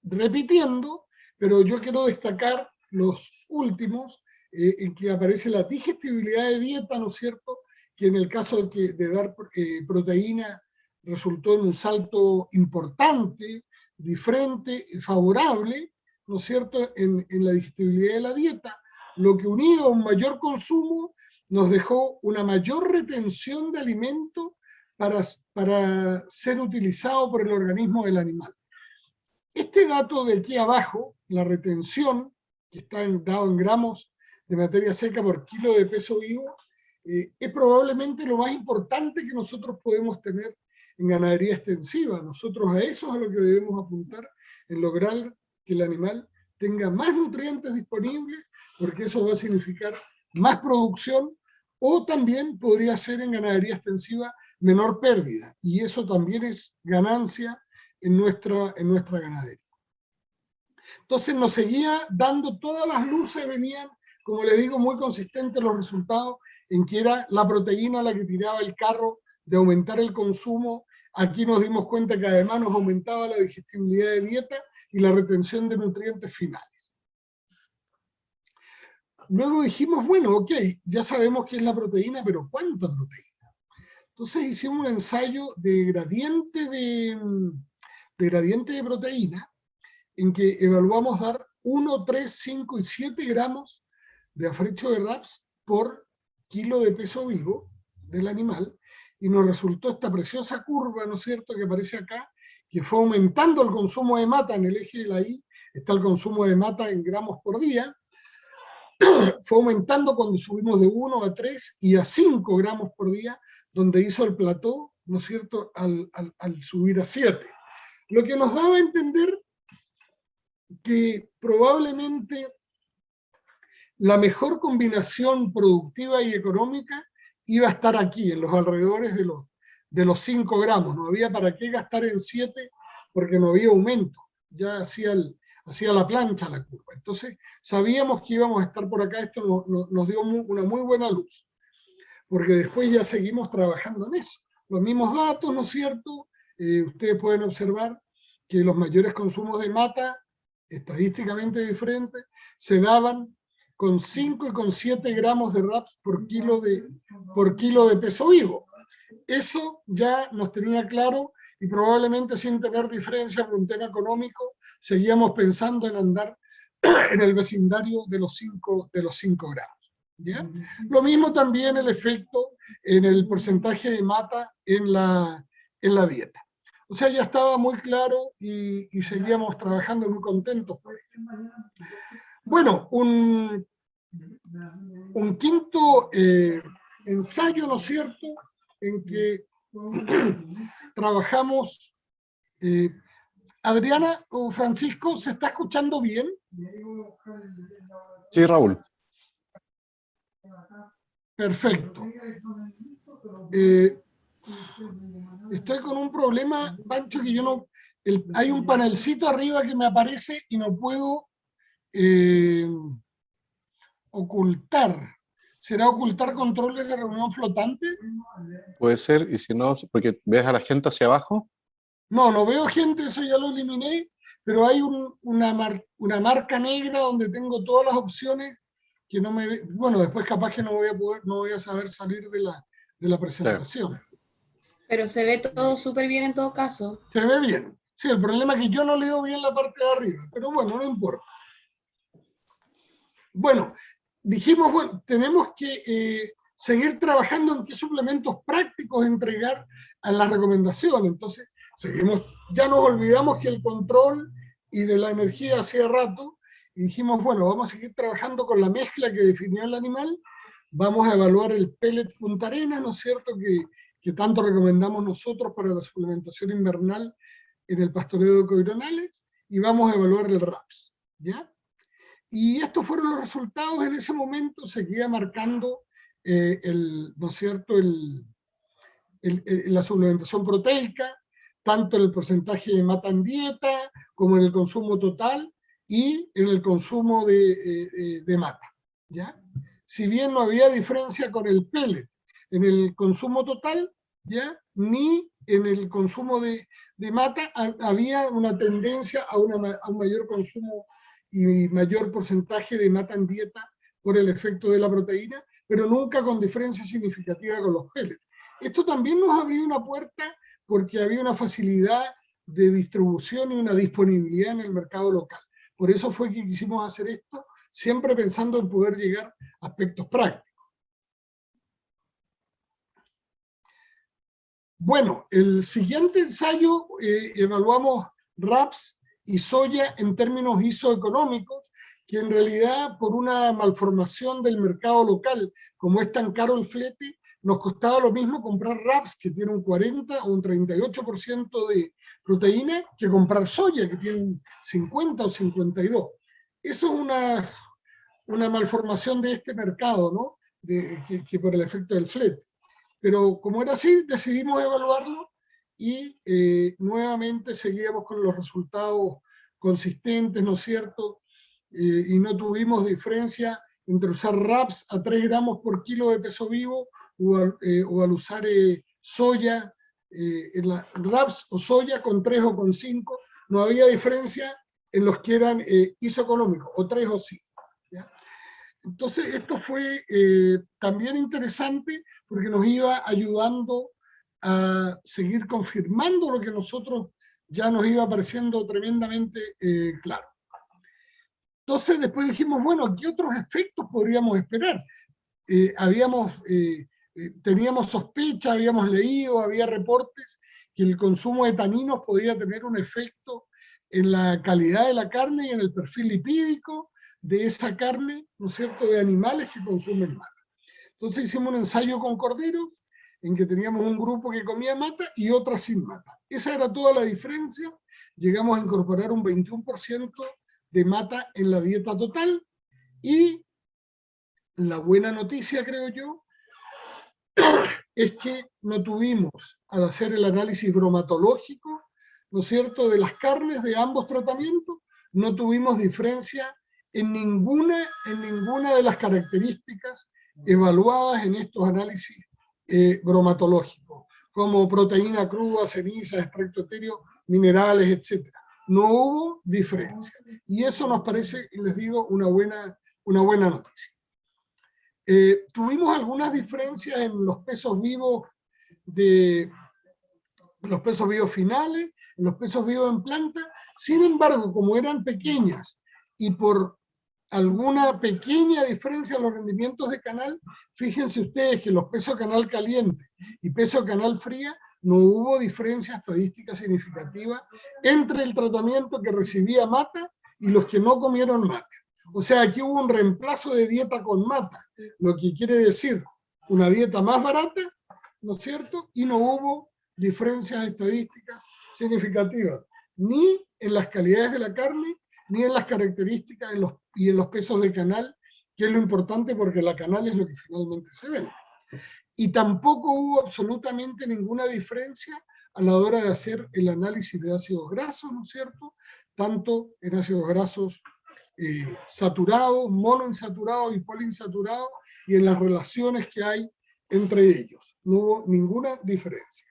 repitiendo, pero yo quiero destacar los últimos, en que aparece la digestibilidad de dieta, ¿no es cierto?, que en el caso de dar proteína resultó en un salto importante, diferente, favorable, ¿no es cierto?, en la digestibilidad de la dieta, lo que unido a un mayor consumo nos dejó una mayor retención de alimento para ser utilizado por el organismo del animal. Este dato de aquí abajo, la retención, que está dado en gramos de materia seca por kilo de peso vivo, es probablemente lo más importante que nosotros podemos tener en ganadería extensiva. Nosotros a eso es a lo que debemos apuntar, en lograr que el animal tenga más nutrientes disponibles, porque eso va a significar más producción, o también podría ser en ganadería extensiva menor pérdida, y eso también es ganancia en nuestra ganadería. Entonces nos seguía dando todas las luces, venían, como les digo, muy consistentes los resultados, en que era la proteína la que tiraba el carro de aumentar el consumo. Aquí nos dimos cuenta que además nos aumentaba la digestibilidad de dieta y la retención de nutrientes finales. Luego dijimos, bueno, ok, ya sabemos qué es la proteína, pero ¿cuánta proteína? Entonces hicimos un ensayo de gradiente de proteína, en que evaluamos dar 1, 3, 5 y 7 gramos de afrecho de RAPS por kilo de peso vivo del animal, y nos resultó esta preciosa curva, ¿no es cierto?, que aparece acá, que fue aumentando el consumo de mata. En el eje de la Y está el consumo de mata en gramos por día, fue aumentando cuando subimos de 1 a 3 y a 5 gramos por día, donde hizo el plató, ¿no es cierto?, al subir a 7. Lo que nos daba a entender que probablemente la mejor combinación productiva y económica iba a estar aquí, en los alrededores de los 5 gramos. No había para qué gastar en 7 porque no había aumento. ya hacía la plancha la curva. Entonces sabíamos que íbamos a estar por acá, esto nos dio una muy buena luz, porque después ya seguimos trabajando en eso. Los mismos datos, ¿no es cierto? Ustedes pueden observar que los mayores consumos de mata, estadísticamente diferentes, se daban con 5 y con 7 gramos de RAPS por kilo de peso vivo. Eso ya nos tenía claro, y probablemente sin tener diferencia por un tema económico, seguíamos pensando en andar en el vecindario de los 5 gramos. ¿Ya? Lo mismo también el efecto en el porcentaje de mata en la dieta. O sea, ya estaba muy claro y seguíamos trabajando muy contentos por ello. Bueno, un quinto ensayo, ¿no es cierto?, en que trabajamos. Adriana o Francisco, ¿se está escuchando bien? Sí, Raúl. Perfecto. Estoy con un problema, Pancho, que yo no... hay un panelcito arriba que me aparece y no puedo ocultar. ¿Será ocultar controles de reunión flotante? Puede ser, y si no, porque ves a la gente hacia abajo. No veo gente, eso ya lo eliminé, pero hay una marca negra donde tengo todas las opciones que no me... Bueno, después capaz que no voy a saber salir de la presentación. Sí. Pero se ve todo súper bien en todo caso. Se ve bien. Sí, el problema es que yo no leo bien la parte de arriba, pero bueno, no importa. Bueno, dijimos, bueno, tenemos que seguir trabajando en qué suplementos prácticos entregar a la recomendación. Entonces, ya nos olvidamos que el control y de la energía hacía rato, y dijimos, bueno, vamos a seguir trabajando con la mezcla que definió el animal, vamos a evaluar el pellet Punta Arenas, ¿no es cierto?, que tanto recomendamos nosotros para la suplementación invernal en el pastoreo de coironales, y vamos a evaluar el RAPS, ¿ya? Y estos fueron los resultados. En ese momento seguía marcando, ¿no es cierto?, la suplementación proteica, tanto en el porcentaje de mata en dieta, como en el consumo total, y en el consumo de mata, ¿ya? Si bien no había diferencia con el pellet en el consumo total, ¿ya?, ni en el consumo de mata, había una tendencia a un mayor consumo y mayor porcentaje de mata en dieta por el efecto de la proteína, pero nunca con diferencia significativa con los pellets. Esto también nos abrió una puerta porque había una facilidad de distribución y una disponibilidad en el mercado local. Por eso fue que quisimos hacer esto, siempre pensando en poder llegar a aspectos prácticos. Bueno, el siguiente ensayo evaluamos RAPS y soya en términos isoeconómicos, que en realidad por una malformación del mercado local, como es tan caro el flete, nos costaba lo mismo comprar RAPS, que tiene un 40 o un 38% de proteína, que comprar soya, que tiene un 50 o 52. Eso es una malformación de este mercado, ¿no?, que por el efecto del flete. Pero como era así, decidimos evaluarlo y nuevamente seguíamos con los resultados consistentes, ¿no es cierto? Y no tuvimos diferencia entre usar RAPS a 3 gramos por kilo de peso vivo o al usar soya, RAPS o soya con 3 o con 5. No había diferencia en los que eran isoeconómicos, o 3 o 5. ¿Ya? Entonces esto fue también interesante porque nos iba ayudando a seguir confirmando lo que nosotros ya nos iba pareciendo tremendamente claro. Entonces después dijimos, bueno, ¿qué otros efectos podríamos esperar? Teníamos sospecha, habíamos leído, había reportes que el consumo de taninos podía tener un efecto en la calidad de la carne y en el perfil lipídico de esa carne, ¿no es cierto?, de animales que consumen mata. Entonces hicimos un ensayo con corderos, en que teníamos un grupo que comía mata y otro sin mata. Esa era toda la diferencia. Llegamos a incorporar un 21% de mata en la dieta total, y la buena noticia, creo yo, es que no tuvimos, al hacer el análisis bromatológico, ¿no es cierto?, de las carnes de ambos tratamientos, no tuvimos diferencia en ninguna de las características evaluadas en estos análisis bromatológicos, como proteína cruda, ceniza, extracto etéreo, minerales, etc. No hubo diferencia. Y eso nos parece, les digo, una buena noticia. Tuvimos algunas diferencias en los pesos vivos finales, en los pesos vivos en planta. Sin embargo, como eran pequeñas y por alguna pequeña diferencia en los rendimientos de canal, fíjense ustedes que los pesos canal caliente y peso canal fría no hubo diferencia estadística significativa entre el tratamiento que recibía mata y los que no comieron mata. O sea, aquí hubo un reemplazo de dieta con mata, lo que quiere decir una dieta más barata, ¿no es cierto? Y no hubo diferencias estadísticas significativas, ni en las calidades de la carne, ni en las características y en los pesos de canal, que es lo importante porque la canal es lo que finalmente se vende. Y tampoco hubo absolutamente ninguna diferencia a la hora de hacer el análisis de ácidos grasos, ¿no es cierto? Tanto en ácidos grasos saturados, monoinsaturados y poliinsaturados, y en las relaciones que hay entre ellos. No hubo ninguna diferencia.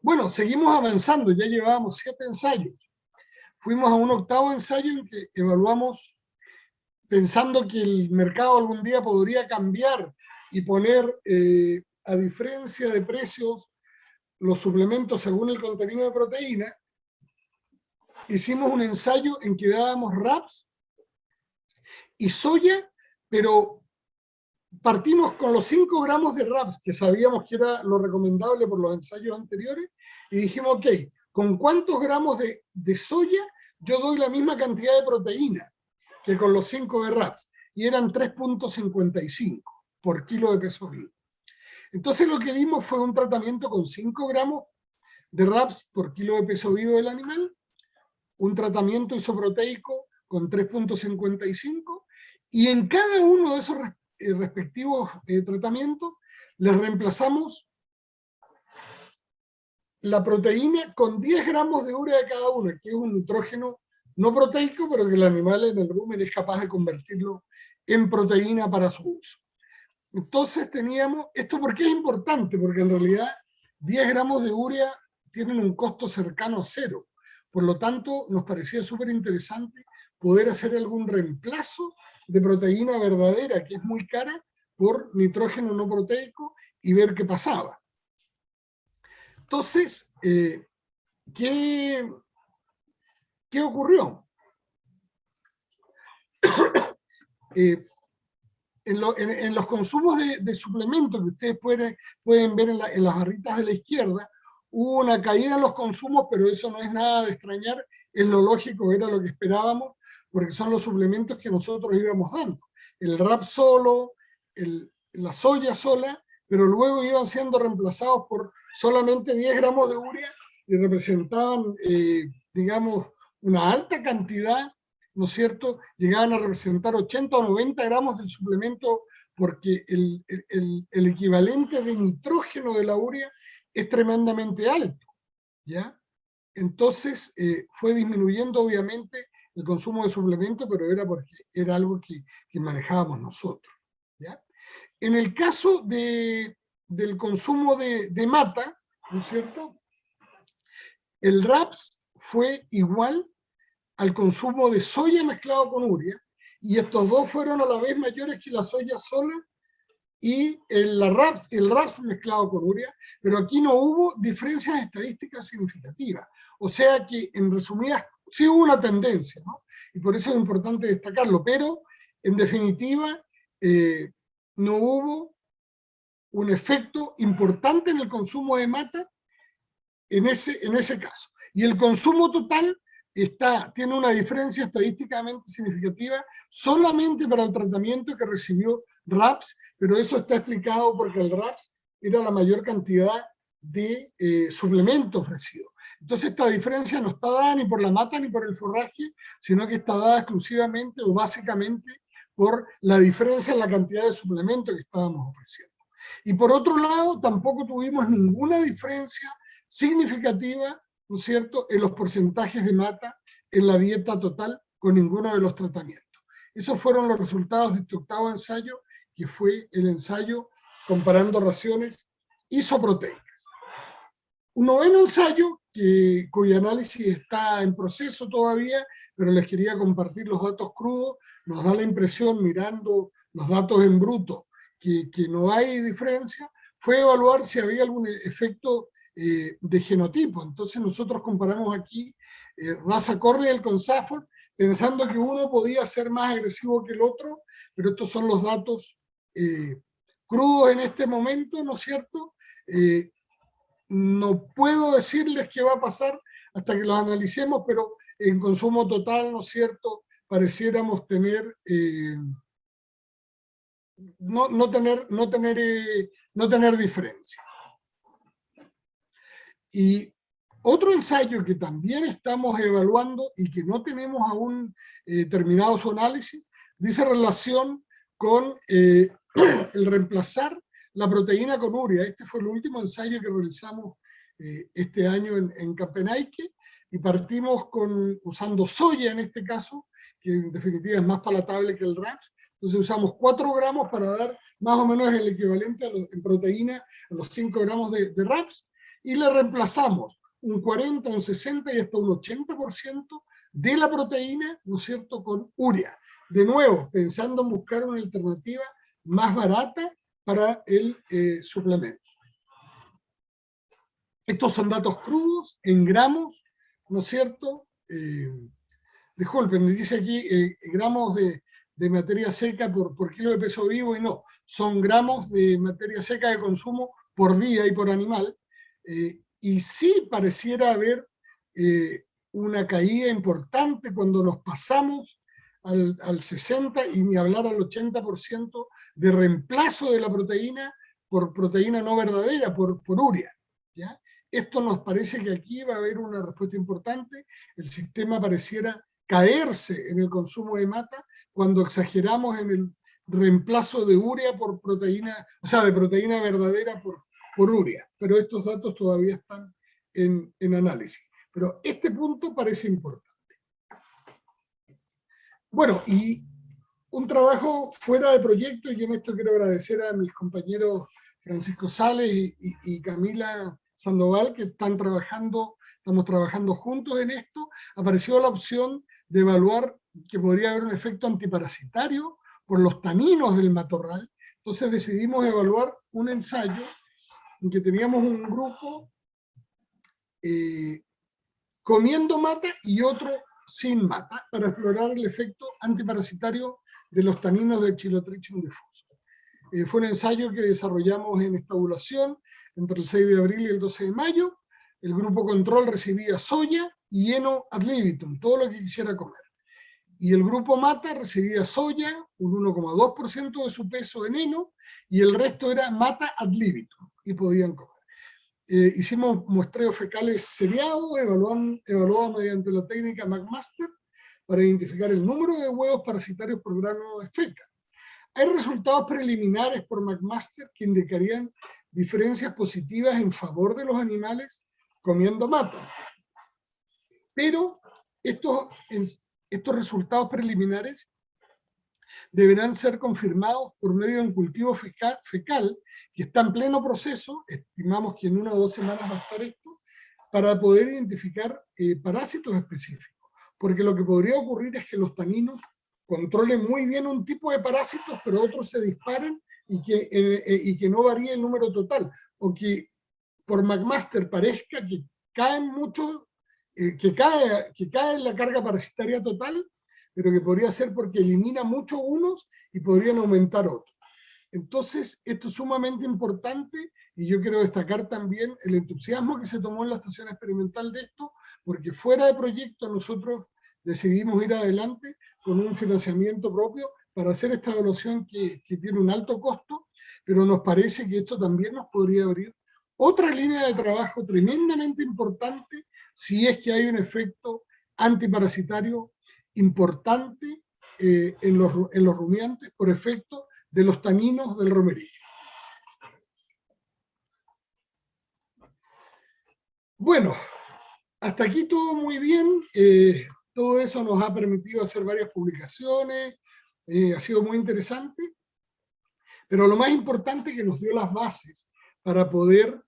Bueno, seguimos avanzando, ya llevábamos 7 ensayos. Fuimos a un 8º ensayo en que evaluamos, pensando que el mercado algún día podría cambiar y poner a diferencia de precios los suplementos según el contenido de proteína. Hicimos un ensayo en que dábamos RAPS y soya, pero partimos con los 5 gramos de RAPS, que sabíamos que era lo recomendable por los ensayos anteriores, y dijimos, ok, ¿con cuántos gramos de soya yo doy la misma cantidad de proteína que con los 5 de RAPS? Y eran 3.55 por kilo de peso vivo. Entonces lo que dimos fue un tratamiento con 5 gramos de RAPS por kilo de peso vivo del animal, un tratamiento isoproteico con 3.55, y en cada uno de esos respectivos tratamientos les reemplazamos la proteína con 10 gramos de urea de cada uno, que es un nitrógeno no proteico, pero que el animal en el rumen es capaz de convertirlo en proteína para su uso. Entonces teníamos, ¿esto por qué es importante? Porque en realidad 10 gramos de urea tienen un costo cercano a 0. Por lo tanto, nos parecía súper interesante poder hacer algún reemplazo de proteína verdadera, que es muy cara, por nitrógeno no proteico, y ver qué pasaba. Entonces, ¿qué ocurrió? En los consumos de suplementos que ustedes pueden ver en las barritas de la izquierda, hubo una caída en los consumos, pero eso no es nada de extrañar, es lo lógico, era lo que esperábamos, porque son los suplementos que nosotros íbamos dando. El RAP solo, la soya sola, pero luego iban siendo reemplazados por solamente 10 gramos de urea y representaban, digamos, una alta cantidad, ¿no es cierto? Llegaban a representar 80 o 90 gramos del suplemento, porque el equivalente de nitrógeno de la urea es tremendamente alto, ¿ya? Entonces fue disminuyendo obviamente el consumo de suplemento, pero era porque era algo que manejábamos nosotros, ¿ya? En el caso del consumo de mata, ¿no es cierto? El RAPS fue igual al consumo de soya mezclado con urea, y estos dos fueron a la vez mayores que la soya sola y el RAPS mezclado con urea, pero aquí no hubo diferencias estadísticas significativas. O sea que, en resumidas, sí hubo una tendencia, ¿no? Y por eso es importante destacarlo, pero en definitiva no hubo un efecto importante en el consumo de mata en ese caso. Y el consumo total tiene una diferencia estadísticamente significativa solamente para el tratamiento que recibió RAPS, pero eso está explicado porque el RAPS era la mayor cantidad de suplemento ofrecido. Entonces esta diferencia no está dada ni por la mata ni por el forraje, sino que está dada exclusivamente o básicamente por la diferencia en la cantidad de suplemento que estábamos ofreciendo. Y por otro lado, tampoco tuvimos ninguna diferencia significativa, ¿no es cierto?, en los porcentajes de mata en la dieta total con ninguno de los tratamientos. Esos fueron los resultados de este octavo ensayo, que fue el ensayo comparando raciones isoproteicas. Un noveno ensayo, cuyo análisis está en proceso todavía, pero les quería compartir los datos crudos. Nos da la impresión, mirando los datos en bruto, que no hay diferencia. Fue evaluar si había algún efecto de genotipo. Entonces nosotros comparamos aquí raza Corriel con Safford, pensando que uno podía ser más agresivo que el otro, pero estos son los datos crudos en este momento, ¿no es cierto? No puedo decirles qué va a pasar hasta que los analicemos, pero en consumo total, ¿no es cierto?, pareciéramos tener, no tener diferencia. Y otro ensayo que también estamos evaluando y que no tenemos aún terminado su análisis, dice relación con el reemplazar la proteína con urea. Este fue el último ensayo que realizamos este año en Campenaike, y partimos usando soya en este caso, que en definitiva es más palatable que el RAPS. Entonces usamos 4 gramos para dar más o menos el equivalente en proteína a los 5 gramos de RAPS, y le reemplazamos un 40, un 60 y hasta un 80% de la proteína, ¿no es cierto?, con urea. De nuevo, pensando en buscar una alternativa más barata para el suplemento. Estos son datos crudos, en gramos, ¿no es cierto? Disculpen, me dice aquí gramos de materia seca por kilo de peso vivo, y no, son gramos de materia seca de consumo por día y por animal, y sí pareciera haber una caída importante cuando nos pasamos al 60 y ni hablar al 80% de reemplazo de la proteína por proteína no verdadera, por urea, ¿ya? Esto nos parece que aquí va a haber una respuesta importante. El sistema pareciera caerse en el consumo de mata cuando exageramos en el reemplazo de urea por proteína, o sea, de proteína verdadera por urea. Pero estos datos todavía están en análisis. Pero este punto parece importante. Bueno, y un trabajo fuera de proyecto, y en esto quiero agradecer a mis compañeros Francisco Sales y Camila Sandoval, que estamos trabajando juntos en esto. Apareció la opción de evaluar que podría haber un efecto antiparasitario por los taninos del matorral. Entonces decidimos evaluar un ensayo en que teníamos un grupo comiendo mata y otro sin mata, para explorar el efecto antiparasitario de los taninos del Chilotrichum difuso. Fue un ensayo que desarrollamos en estabulación entre el 6 de abril y el 12 de mayo. El grupo control recibía soya y heno ad libitum, todo lo que quisiera comer. Y el grupo mata recibía soya, un 1,2% de su peso en heno, y el resto era mata ad libitum, y podían comer. Hicimos muestreos fecales seriados, evaluados mediante la técnica McMaster, para identificar el número de huevos parasitarios por grano de feca. Hay resultados preliminares por McMaster que indicarían diferencias positivas en favor de los animales comiendo mata. Pero estos resultados preliminares deberán ser confirmados por medio de un cultivo fecal que está en pleno proceso. Estimamos que en 1 o 2 semanas va a estar esto, para poder identificar parásitos específicos. Porque lo que podría ocurrir es que los taninos controlen muy bien un tipo de parásitos, pero otros se disparen y que no varíe el número total. O que por McMaster parezca que caen mucho, que cae la carga parasitaria total, pero que podría ser porque elimina mucho unos y podrían aumentar otros. Entonces, esto es sumamente importante, y yo quiero destacar también el entusiasmo que se tomó en la estación experimental de esto, porque fuera de proyecto nosotros decidimos ir adelante con un financiamiento propio para hacer esta evaluación que tiene un alto costo, pero nos parece que esto también nos podría abrir otra línea de trabajo tremendamente importante si es que hay un efecto antiparasitario importante en los rumiantes por efecto de los taninos del romerillo. Bueno, hasta aquí todo muy bien. Todo eso nos ha permitido hacer varias publicaciones. Ha sido muy interesante. Pero lo más importante es que nos dio las bases para poder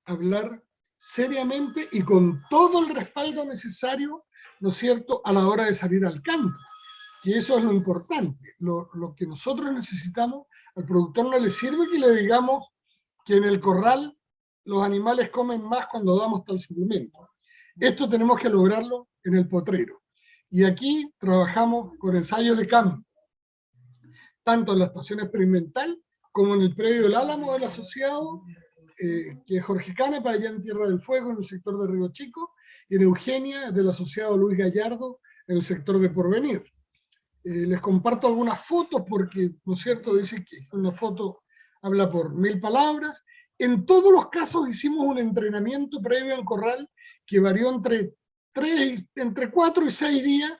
hablar seriamente y con todo el respaldo necesario, ¿no es cierto?, a la hora de salir al campo. Que eso es lo importante. Lo que nosotros necesitamos, al productor no le sirve que le digamos que en el corral los animales comen más cuando damos tal suplemento. Esto tenemos que lograrlo en el potrero. Y aquí trabajamos con ensayos de campo, tanto en la estación experimental como en el predio del Álamo del asociado, que es Jorge Canepa, allá en Tierra del Fuego, en el sector de Río Chico, y en Eugenia, del asociado Luis Gallardo, en el sector de Porvenir. Les comparto algunas fotos porque, ¿no es cierto?, dice que una foto habla por 1000 palabras. En todos los casos hicimos un entrenamiento previo en corral que varió entre 4 y 6 días,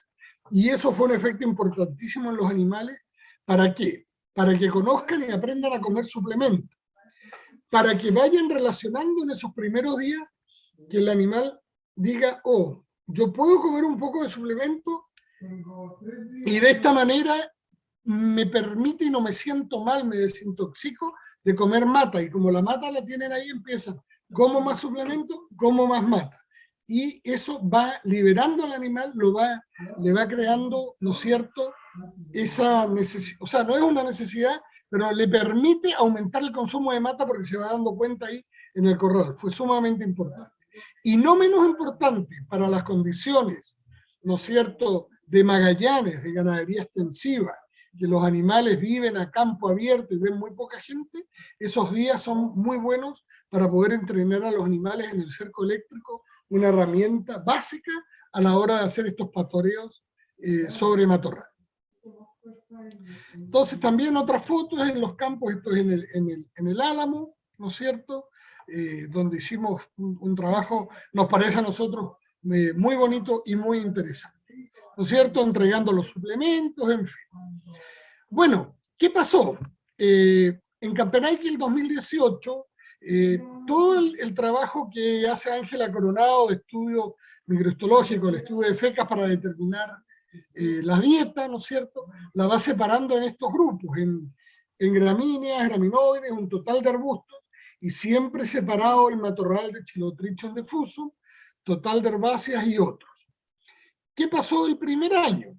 y eso fue un efecto importantísimo en los animales. ¿Para qué? Para que conozcan y aprendan a comer suplementos, para que vayan relacionando en esos primeros días que el animal diga, oh, yo puedo comer un poco de suplemento y de esta manera me permite y no me siento mal, me desintoxico de comer mata, y como la mata la tienen ahí, empiezan, como más suplemento, como más mata. Y eso va liberando al animal, le va creando, ¿no es cierto?, esa necesidad, o sea, no es una necesidad, pero le permite aumentar el consumo de mata porque se va dando cuenta ahí en el corral. Fue sumamente importante. Y no menos importante para las condiciones, ¿no es cierto?, de Magallanes, de ganadería extensiva, que los animales viven a campo abierto y ven muy poca gente, esos días son muy buenos para poder entrenar a los animales en el cerco eléctrico, una herramienta básica a la hora de hacer estos pastoreos sobre matorral. Entonces también otras fotos en los campos, esto es en el Álamo, ¿no es cierto?, donde hicimos un trabajo, nos parece a nosotros muy bonito y muy interesante, ¿no es cierto?, entregando los suplementos, en fin. Bueno, ¿qué pasó? En Campenaiki el 2018, todo el trabajo que hace Ángela Coronado de estudio microhistológico, el estudio de fecas para determinar la dieta, ¿no es cierto?, la va separando en estos grupos, en gramíneas, graminoides, un total de arbustos, y siempre separado el matorral de Chilotrichum diffusum, total de herbáceas y otros. ¿Qué pasó el primer año?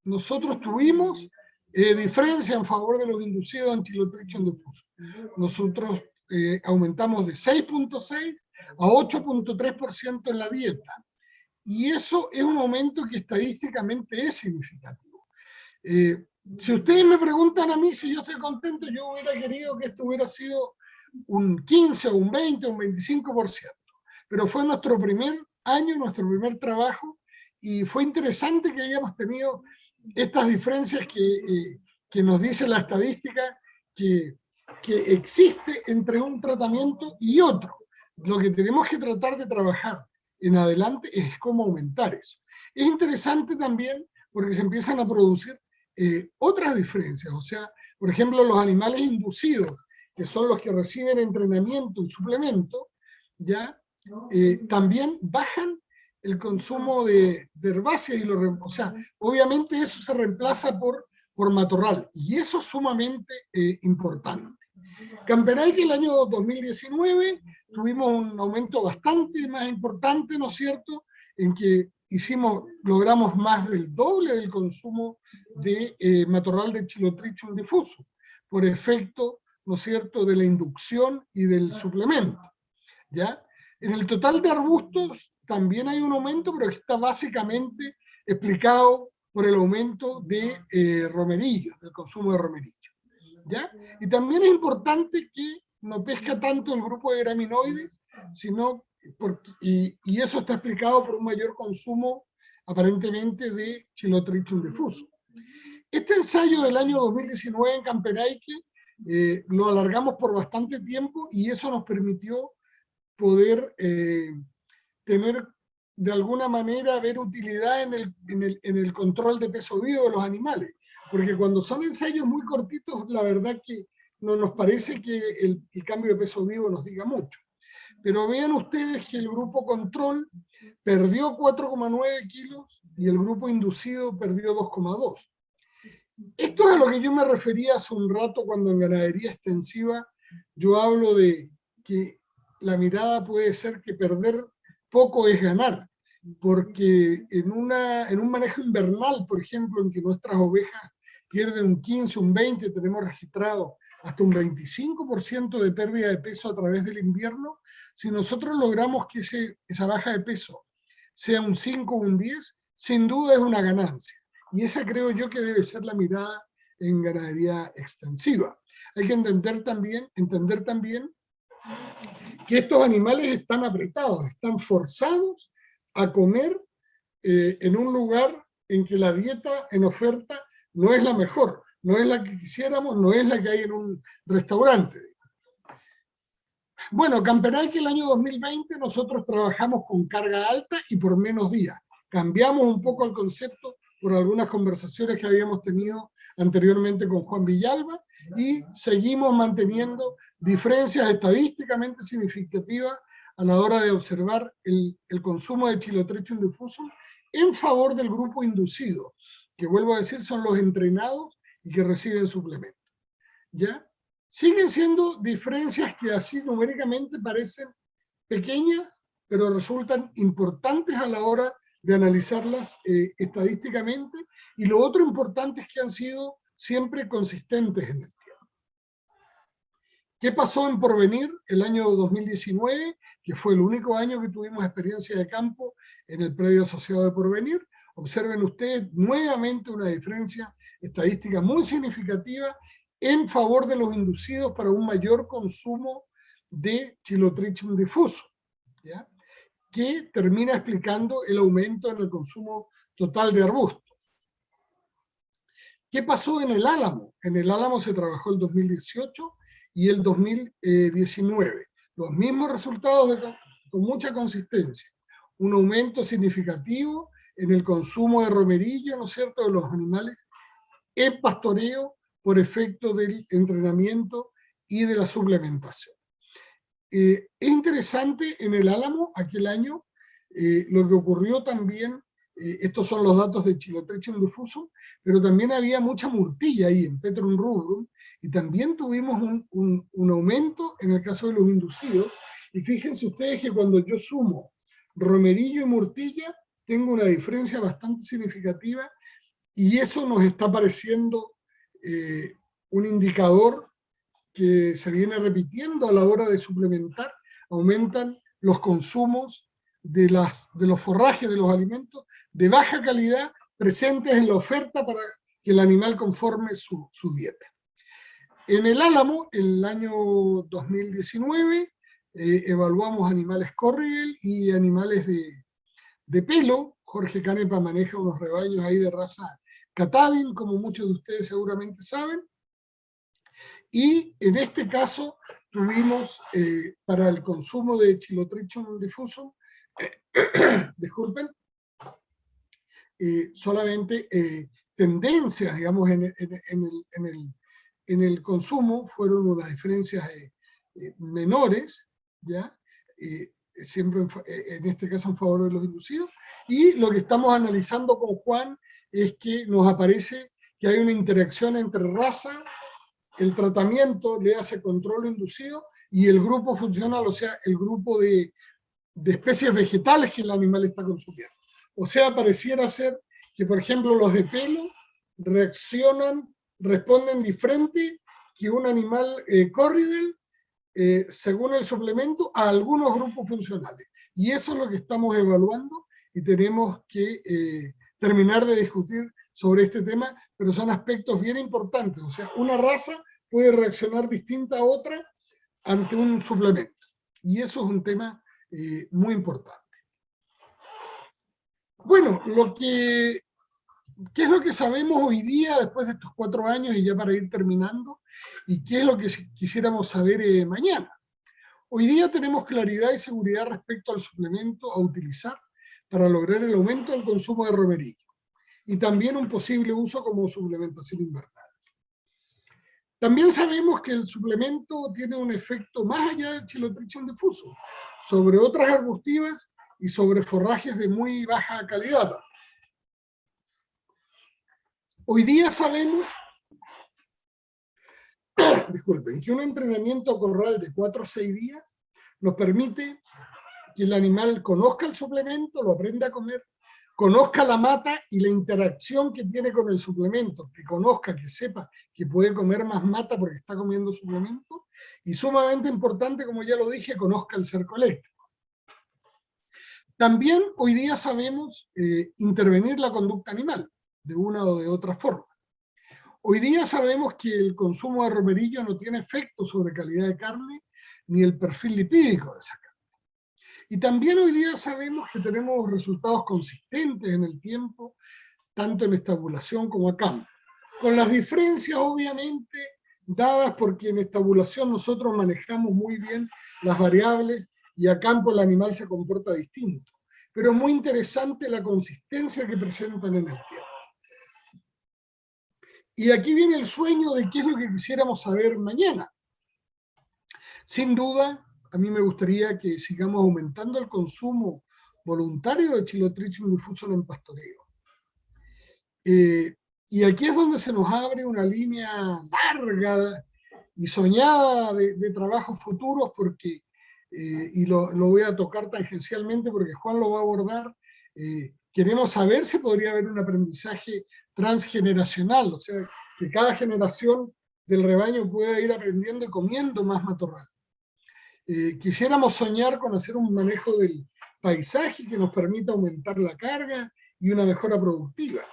Nosotros tuvimos diferencia en favor de los inducidos en Chilotrichum diffusum. Nosotros aumentamos de 6.6 a 8.3% en la dieta. Y eso es un aumento que estadísticamente es significativo. Si ustedes me preguntan a mí si yo estoy contento, yo hubiera querido que esto hubiera sido un 15, un 20, un 25%. Pero fue nuestro primer año, nuestro primer trabajo, y fue interesante que hayamos tenido estas diferencias que nos dice la estadística que existe entre un tratamiento y otro. Lo que tenemos que tratar de trabajar en adelante es cómo aumentar eso. Es interesante también porque se empiezan a producir otras diferencias, o sea, por ejemplo, los animales inducidos, que son los que reciben entrenamiento y suplemento, ya también bajan el consumo de herbáceas, o sea, obviamente eso se reemplaza por matorral, y eso es sumamente importante. Campenaiki el año 2019 tuvimos un aumento bastante más importante, ¿no es cierto?, en que logramos más del doble del consumo de matorral de Chilotrichum diffusum, por efecto, ¿no es cierto?, de la inducción y del suplemento, ¿ya? En el total de arbustos también hay un aumento, pero que está básicamente explicado por el aumento de romerillos, del consumo de romerillos, ¿ya? Y también es importante que no pesca tanto el grupo de graminoides, sino y eso está explicado por un mayor consumo aparentemente de Chilotrichum diffusum. Este ensayo del año 2019 en Campenaiki lo alargamos por bastante tiempo, y eso nos permitió poder tener de alguna manera ver utilidad en el control de peso vivo de los animales, porque cuando son ensayos muy cortitos, la verdad que no nos parece que el cambio de peso vivo nos diga mucho. pero vean ustedes que el grupo control perdió 4,9 kilos y el grupo inducido perdió 2,2. Esto es a lo que yo me refería hace un rato cuando en ganadería extensiva yo hablo de que la mirada puede ser que perder poco es ganar, porque en un manejo invernal, por ejemplo, en que nuestras ovejas pierden un 15, un 20, tenemos registrado hasta un 25% de pérdida de peso a través del invierno, si nosotros logramos que esa baja de peso sea un 5 o un 10, sin duda es una ganancia. Y esa creo yo que debe ser la mirada en ganadería extensiva. Hay que entender también que estos animales están apretados, están forzados a comer en un lugar en que la dieta en oferta no es la mejor, no es la que quisiéramos, no es la que hay en un restaurante. Bueno, Camperay, que el año 2020 nosotros trabajamos con carga alta y por menos días. Cambiamos un poco el concepto por algunas conversaciones que habíamos tenido anteriormente con Juan Villalba y seguimos manteniendo diferencias estadísticamente significativas a la hora de observar el consumo de Chilotretum diffusum en favor del grupo inducido, que vuelvo a decir son los entrenados y que reciben suplementos. ¿Ya? Siguen siendo diferencias que así numéricamente parecen pequeñas, pero resultan importantes a la hora de analizarlas estadísticamente, y lo otro importante es que han sido siempre consistentes en el tiempo. ¿Qué pasó en Porvenir el año 2019, que fue el único año que tuvimos experiencia de campo en el predio asociado de Porvenir? Observen ustedes nuevamente una diferencia estadística muy significativa en favor de los inducidos para un mayor consumo de Chilotretum diffusum, ¿ya? Que termina explicando el aumento en el consumo total de arbustos. ¿Qué pasó en el álamo? En el álamo se trabajó el 2018 y el 2019. Los mismos resultados con mucha consistencia. Un aumento significativo en el consumo de romerillo, ¿no es cierto?, de los animales en pastoreo por efecto del entrenamiento y de la suplementación. Es interesante en el álamo aquel año lo que ocurrió también, estos son los datos de Chilotretum diffusum, pero también había mucha murtilla ahí en Petrum rubrum, y también tuvimos un aumento en el caso de los inducidos, y fíjense ustedes que cuando yo sumo romerillo y murtilla, tengo una diferencia bastante significativa, y eso nos está pareciendo un indicador que se viene repitiendo a la hora de suplementar. Aumentan los consumos de los forrajes, de los alimentos de baja calidad presentes en la oferta para que el animal conforme su dieta. En el álamo, en el año 2019, evaluamos animales corriel y animales de pelo. Jorge Canepa maneja unos rebaños ahí de raza Catadin, como muchos de ustedes seguramente saben. Y en este caso tuvimos para el consumo de Chilotretum diffusum, disculpen, solamente tendencias, digamos, en el consumo fueron unas diferencias menores, ¿ya? Siempre en este caso en favor de los inducidos, y lo que estamos analizando con Juan es que nos aparece que hay una interacción entre raza, el tratamiento le hace control inducido y el grupo funcional, o sea, el grupo de especies vegetales que el animal está consumiendo. O sea, pareciera ser que, por ejemplo, los de pelo responden diferente que un animal corridel, según el suplemento, a algunos grupos funcionales. Y eso es lo que estamos evaluando y tenemos que terminar de discutir sobre este tema, pero son aspectos bien importantes. O sea, una raza puede reaccionar distinta a otra ante un suplemento. Y eso es un tema muy importante. Bueno, ¿qué es lo que sabemos hoy día después de estos 4 años y ya para ir terminando? ¿Y qué es lo que quisiéramos saber mañana? Hoy día tenemos claridad y seguridad respecto al suplemento a utilizar para lograr el aumento del consumo de romerillo y también un posible uso como suplementación invernal. También sabemos que el suplemento tiene un efecto más allá del Chilotrichum difuso, sobre otras arbustivas y sobre forrajes de muy baja calidad. Hoy día sabemos, disculpen, que un entrenamiento corral de 4 a 6 días nos permite que el animal conozca el suplemento, lo aprenda a comer, conozca la mata y la interacción que tiene con el suplemento, que conozca, que sepa que puede comer más mata porque está comiendo suplemento, y sumamente importante, como ya lo dije, conozca el cerco eléctrico. También hoy día sabemos intervenir la conducta animal, de una o de otra forma. Hoy día sabemos que el consumo de romerillo no tiene efecto sobre calidad de carne, ni el perfil lipídico de esa carne. Y también hoy día sabemos que tenemos resultados consistentes en el tiempo, tanto en estabulación como a campo. Con las diferencias, obviamente, dadas porque en estabulación nosotros manejamos muy bien las variables y a campo el animal se comporta distinto. Pero es muy interesante la consistencia que presentan en el tiempo. Y aquí viene el sueño de qué es lo que quisiéramos saber mañana. Sin duda, a mí me gustaría que sigamos aumentando el consumo voluntario de Chilotrichum diffusum en pastoreo. Y aquí es donde se nos abre una línea larga y soñada de trabajos futuros, porque, y lo voy a tocar tangencialmente porque Juan lo va a abordar, queremos saber si podría haber un aprendizaje transgeneracional, o sea, que cada generación del rebaño pueda ir aprendiendo y comiendo más matorral. Quisiéramos soñar con hacer un manejo del paisaje que nos permita aumentar la carga y una mejora productiva.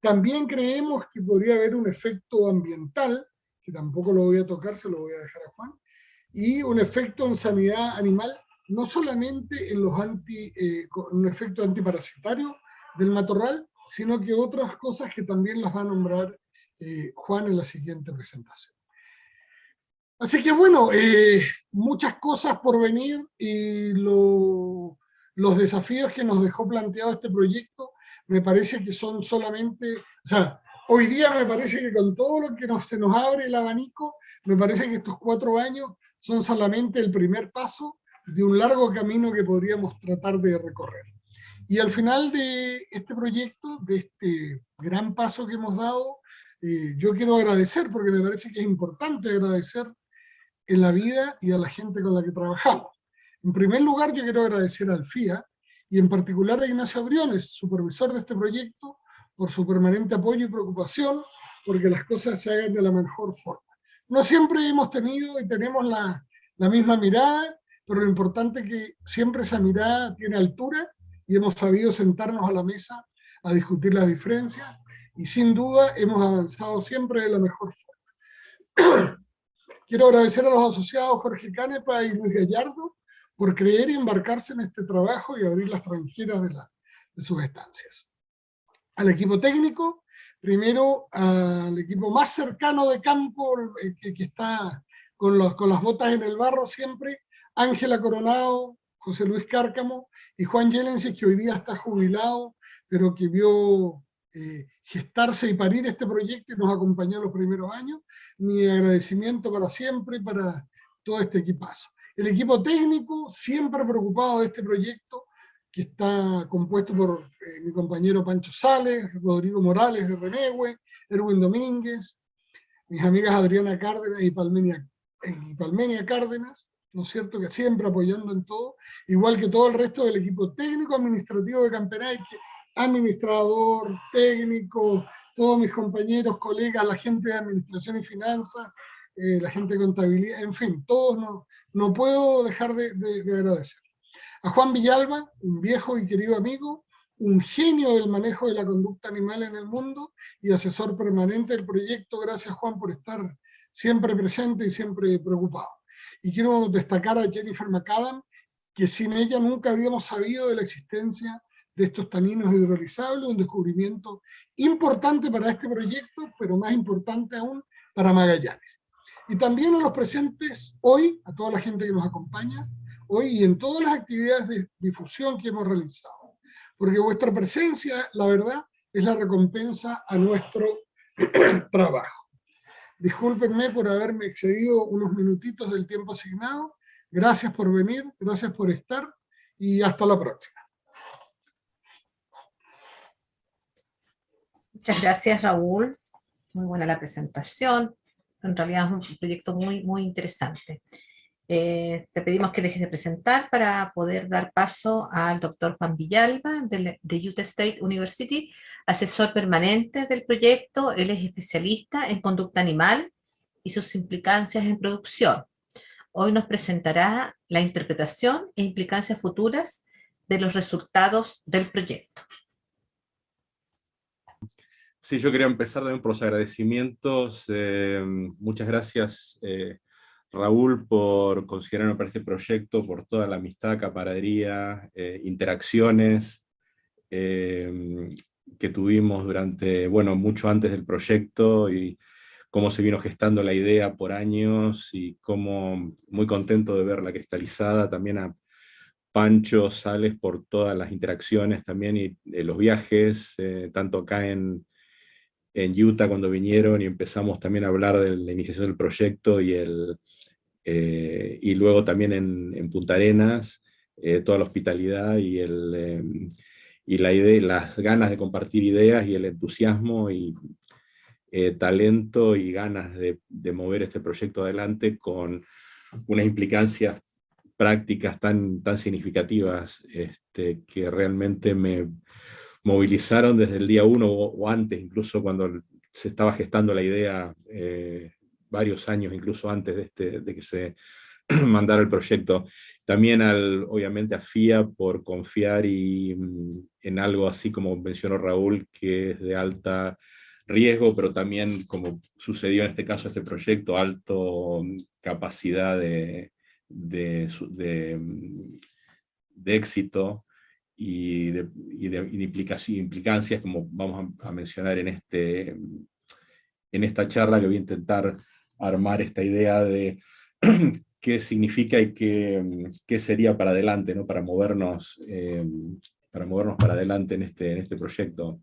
También creemos que podría haber un efecto ambiental, que tampoco lo voy a tocar, se lo voy a dejar a Juan, y un efecto en sanidad animal, no solamente en un efecto antiparasitario del matorral, sino que otras cosas que también las va a nombrar Juan en la siguiente presentación. Así que bueno, muchas cosas por venir y los desafíos que nos dejó planteado este proyecto me parece que son solamente, o sea, hoy día me parece que con todo lo que se nos abre el abanico, me parece que estos 4 años son solamente el primer paso de un largo camino que podríamos tratar de recorrer. Y al final de este proyecto, de este gran paso que hemos dado, yo quiero agradecer, porque me parece que es importante agradecer en la vida y a la gente con la que trabajamos. En primer lugar, yo quiero agradecer al FIA, y en particular a Ignacio Briones, supervisor de este proyecto, por su permanente apoyo y preocupación, porque las cosas se hagan de la mejor forma. No siempre hemos tenido y tenemos la misma mirada, pero lo importante es que siempre esa mirada tiene altura, y hemos sabido sentarnos a la mesa a discutir las diferencias, y sin duda hemos avanzado siempre de la mejor forma. Quiero agradecer a los asociados Jorge Canepa y Luis Gallardo por creer y embarcarse en este trabajo y abrir las tranqueras de sus estancias. Al equipo técnico, primero al equipo más cercano de campo, que está con las botas en el barro siempre, Ángela Coronado, José Luis Cárcamo y Juan Yelensis, que hoy día está jubilado, pero que vio gestarse y parir este proyecto y nos acompañó los primeros años. Mi agradecimiento para siempre para todo este equipazo. El equipo técnico, siempre preocupado de este proyecto, que está compuesto por mi compañero Pancho Sales, Rodrigo Morales de Renegüe, Erwin Domínguez, mis amigas Adriana Cárdenas y Palmenia Cárdenas, ¿no es cierto?, que siempre apoyando en todo, igual que todo el resto del equipo técnico administrativo de Campenaique, administrador, técnico, todos mis compañeros, colegas, la gente de administración y finanzas, la gente de contabilidad, en fin, todos no puedo dejar de agradecer. A Juan Villalba, un viejo y querido amigo, un genio del manejo de la conducta animal en el mundo y asesor permanente del proyecto. Gracias, Juan, por estar siempre presente y siempre preocupado. Y quiero destacar a Jennifer McAdam, que sin ella nunca habríamos sabido de la existencia de estos taninos hidrolizables, un descubrimiento importante para este proyecto, pero más importante aún para Magallanes. Y también a los presentes hoy, a toda la gente que nos acompaña hoy y en todas las actividades de difusión que hemos realizado, porque vuestra presencia, la verdad, es la recompensa a nuestro trabajo. Discúlpenme por haberme excedido unos minutitos del tiempo asignado. Gracias por venir, gracias por estar y hasta la próxima. Muchas gracias, Raúl. Muy buena la presentación. En realidad es un proyecto muy interesante. Te pedimos que dejes de presentar para poder dar paso al doctor Juan Villalba de Utah State University, asesor permanente del proyecto. Él es especialista en conducta animal y sus implicancias en producción. Hoy nos presentará la interpretación e implicancias futuras de los resultados del proyecto. Sí, yo quería empezar también por los agradecimientos. Muchas gracias, Raúl, por considerarme para este proyecto, por toda la amistad, camaradería, interacciones que tuvimos durante, bueno, mucho antes del proyecto, y cómo se vino gestando la idea por años, y cómo muy contento de verla cristalizada. También a Pancho Sales por todas las interacciones también, y los viajes, tanto acá en Utah cuando vinieron y empezamos también a hablar de la iniciación del proyecto, y luego también en Punta Arenas, toda la hospitalidad y la idea, las ganas de compartir ideas y el entusiasmo y talento y ganas de mover este proyecto adelante con unas implicancias prácticas tan significativas, que realmente me movilizaron desde el día 1 o antes, incluso cuando se estaba gestando la idea, varios años incluso antes de que se mandara el proyecto. También obviamente a FIA por confiar en algo así como mencionó Raúl, que es de alta riesgo, pero también, como sucedió en este caso este proyecto, alto capacidad de éxito y de implicancias, como vamos a mencionar en esta charla, que voy a intentar armar esta idea de qué significa y qué sería para adelante, ¿no? Para movernos para adelante en este proyecto.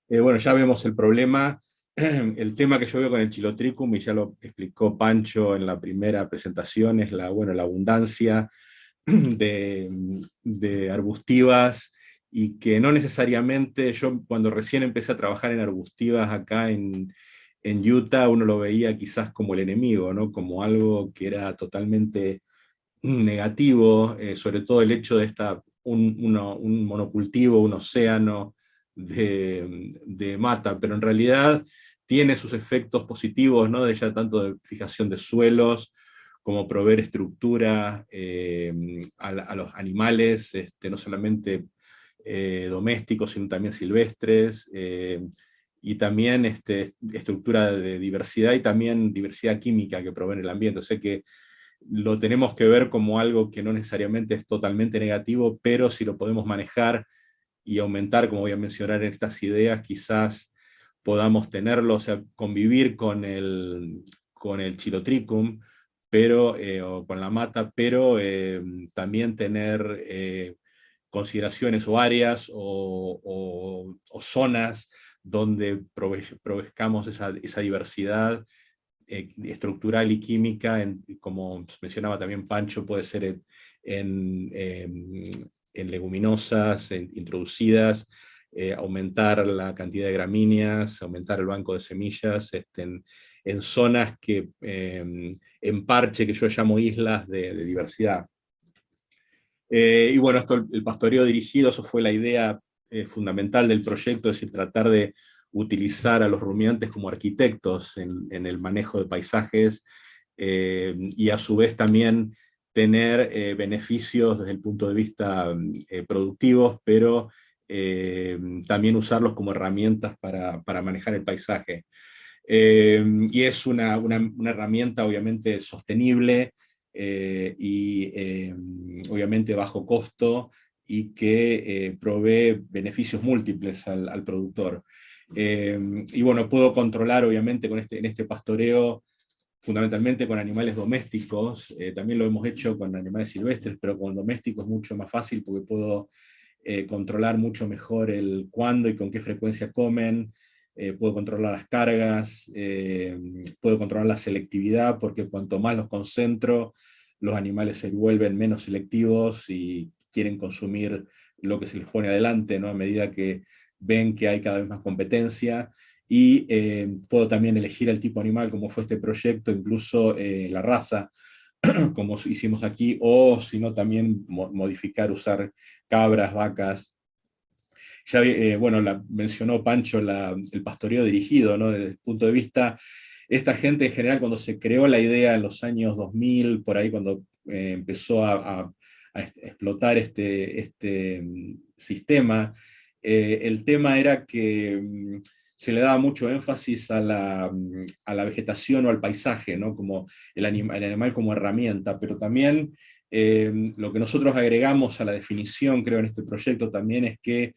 Bueno, ya vemos el problema. El tema que yo veo con el Chilotricum, y ya lo explicó Pancho en la primera presentación, es la abundancia de arbustivas, y que no necesariamente, yo cuando recién empecé a trabajar en arbustivas acá en Utah, uno lo veía quizás como el enemigo, ¿no? Como algo que era totalmente negativo, sobre todo el hecho de un monocultivo, un océano de mata, pero en realidad tiene sus efectos positivos, ¿no? Ya tanto de fijación de suelos, como proveer estructura a los animales, no solamente domésticos, sino también silvestres, y también estructura de diversidad, y también diversidad química que provee el ambiente. O sea que lo tenemos que ver como algo que no necesariamente es totalmente negativo, pero si lo podemos manejar y aumentar, como voy a mencionar en estas ideas, quizás podamos tenerlo, o sea, convivir con el Chilotricum, pero, o con la mata, pero también tener consideraciones o áreas o zonas donde provezcamos esa diversidad estructural y química, como mencionaba también Pancho, puede ser en leguminosas introducidas, aumentar la cantidad de gramíneas, aumentar el banco de semillas, en zonas que, en parche, que yo llamo islas de diversidad. Y bueno, el pastoreo dirigido, eso fue la idea fundamental del proyecto, es decir, tratar de utilizar a los rumiantes como arquitectos en el manejo de paisajes, y a su vez también tener beneficios desde el punto de vista productivos, pero también usarlos como herramientas para manejar el paisaje. Y es una herramienta obviamente sostenible, y obviamente bajo costo, y que provee beneficios múltiples al productor. Y bueno, puedo controlar obviamente en este pastoreo fundamentalmente con animales domésticos, también lo hemos hecho con animales silvestres, pero con domésticos es mucho más fácil, porque puedo controlar mucho mejor el cuándo y con qué frecuencia comen, puedo controlar las cargas, puedo controlar la selectividad, porque cuanto más los concentro, los animales se vuelven menos selectivos y quieren consumir lo que se les pone adelante, ¿no? A medida que ven que hay cada vez más competencia. Y puedo también elegir el tipo animal, como fue este proyecto, incluso la raza, como hicimos aquí, o si no también modificar, usar cabras, vacas. Ya bueno, mencionó Pancho el pastoreo dirigido, ¿no? Desde el punto de vista, esta gente en general, cuando se creó la idea en los años 2000, por ahí cuando empezó a explotar este sistema, el tema era que se le daba mucho énfasis a la vegetación o al paisaje, ¿no? Como el animal como herramienta, pero también lo que nosotros agregamos a la definición, creo, en este proyecto también es que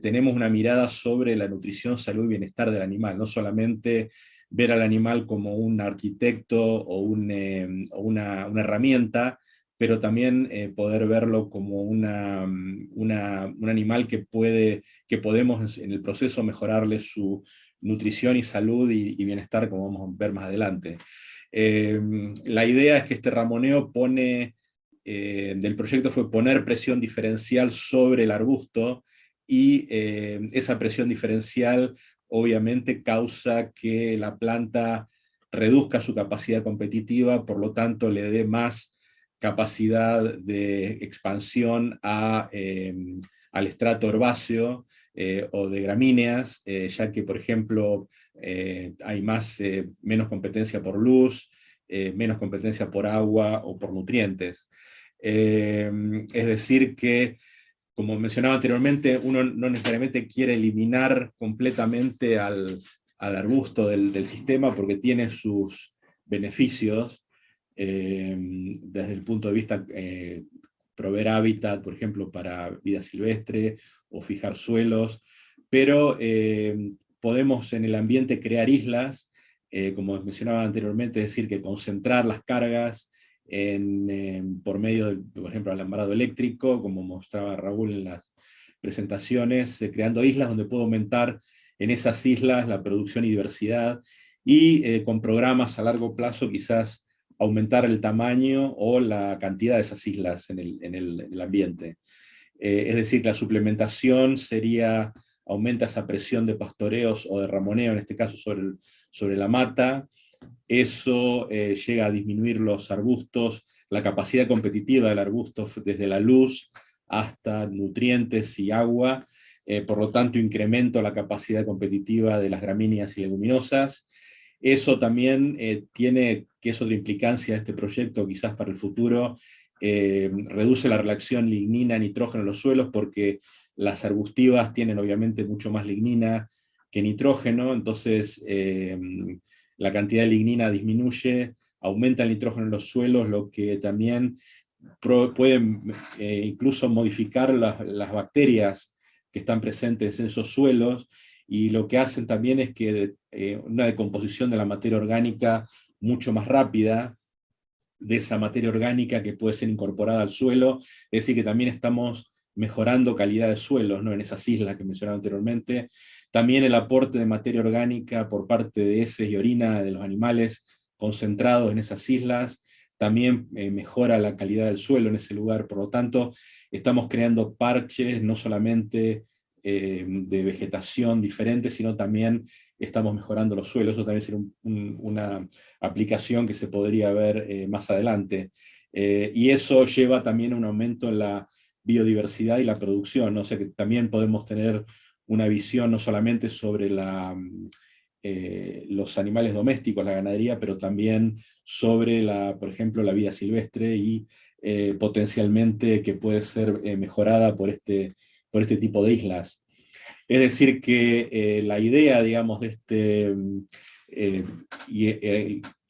tenemos una mirada sobre la nutrición, salud y bienestar del animal, no solamente ver al animal como un arquitecto o una herramienta, pero también poder verlo como un animal que podemos en el proceso mejorarle su nutrición y salud y bienestar, como vamos a ver más adelante. La idea es que este ramoneo del proyecto fue poner presión diferencial sobre el arbusto, y esa presión diferencial obviamente causa que la planta reduzca su capacidad competitiva, por lo tanto le dé más capacidad de expansión al estrato herbáceo o de gramíneas, ya que, por ejemplo, hay menos competencia por luz, menos competencia por agua o por nutrientes. Es decir que, como mencionaba anteriormente, uno no necesariamente quiere eliminar completamente al arbusto del sistema, porque tiene sus beneficios, desde el punto de vista proveer hábitat, por ejemplo, para vida silvestre, o fijar suelos, pero podemos en el ambiente crear islas, como mencionaba anteriormente, es decir, que concentrar las cargas por medio, por ejemplo, alambrado eléctrico, como mostraba Raúl en las presentaciones, creando islas donde puedo aumentar en esas islas la producción y diversidad, y con programas a largo plazo quizás aumentar el tamaño o la cantidad de esas islas en el ambiente. Es decir, la suplementación aumenta esa presión de pastoreos o de ramoneo, en este caso sobre la mata. Eso llega a disminuir los arbustos, la capacidad competitiva del arbusto desde la luz hasta nutrientes y agua, por lo tanto incremento la capacidad competitiva de las gramíneas y leguminosas. Eso también que es otra implicancia de este proyecto, quizás para el futuro, reduce la relación lignina-nitrógeno en los suelos, porque las arbustivas tienen obviamente mucho más lignina que nitrógeno, entonces la cantidad de lignina disminuye, aumenta el nitrógeno en los suelos, lo que también puede incluso modificar las bacterias que están presentes en esos suelos, y lo que hacen también es que una decomposición de la materia orgánica mucho más rápida, de esa materia orgánica que puede ser incorporada al suelo, es decir, que también estamos mejorando calidad de suelos, ¿no? En esas islas que mencionaba anteriormente. También el aporte de materia orgánica por parte de heces y orina de los animales concentrados en esas islas también mejora la calidad del suelo en ese lugar. Por lo tanto, estamos creando parches no solamente de vegetación diferente, sino también estamos mejorando los suelos. Eso también sería una aplicación que se podría ver más adelante. Y eso lleva también a un aumento en la biodiversidad y la producción, ¿no? O sea que también podemos tener una visión no solamente sobre los animales domésticos, la ganadería, pero también sobre, por ejemplo, la vida silvestre, y potencialmente que puede ser mejorada por este tipo de islas. Es decir que la idea, digamos, de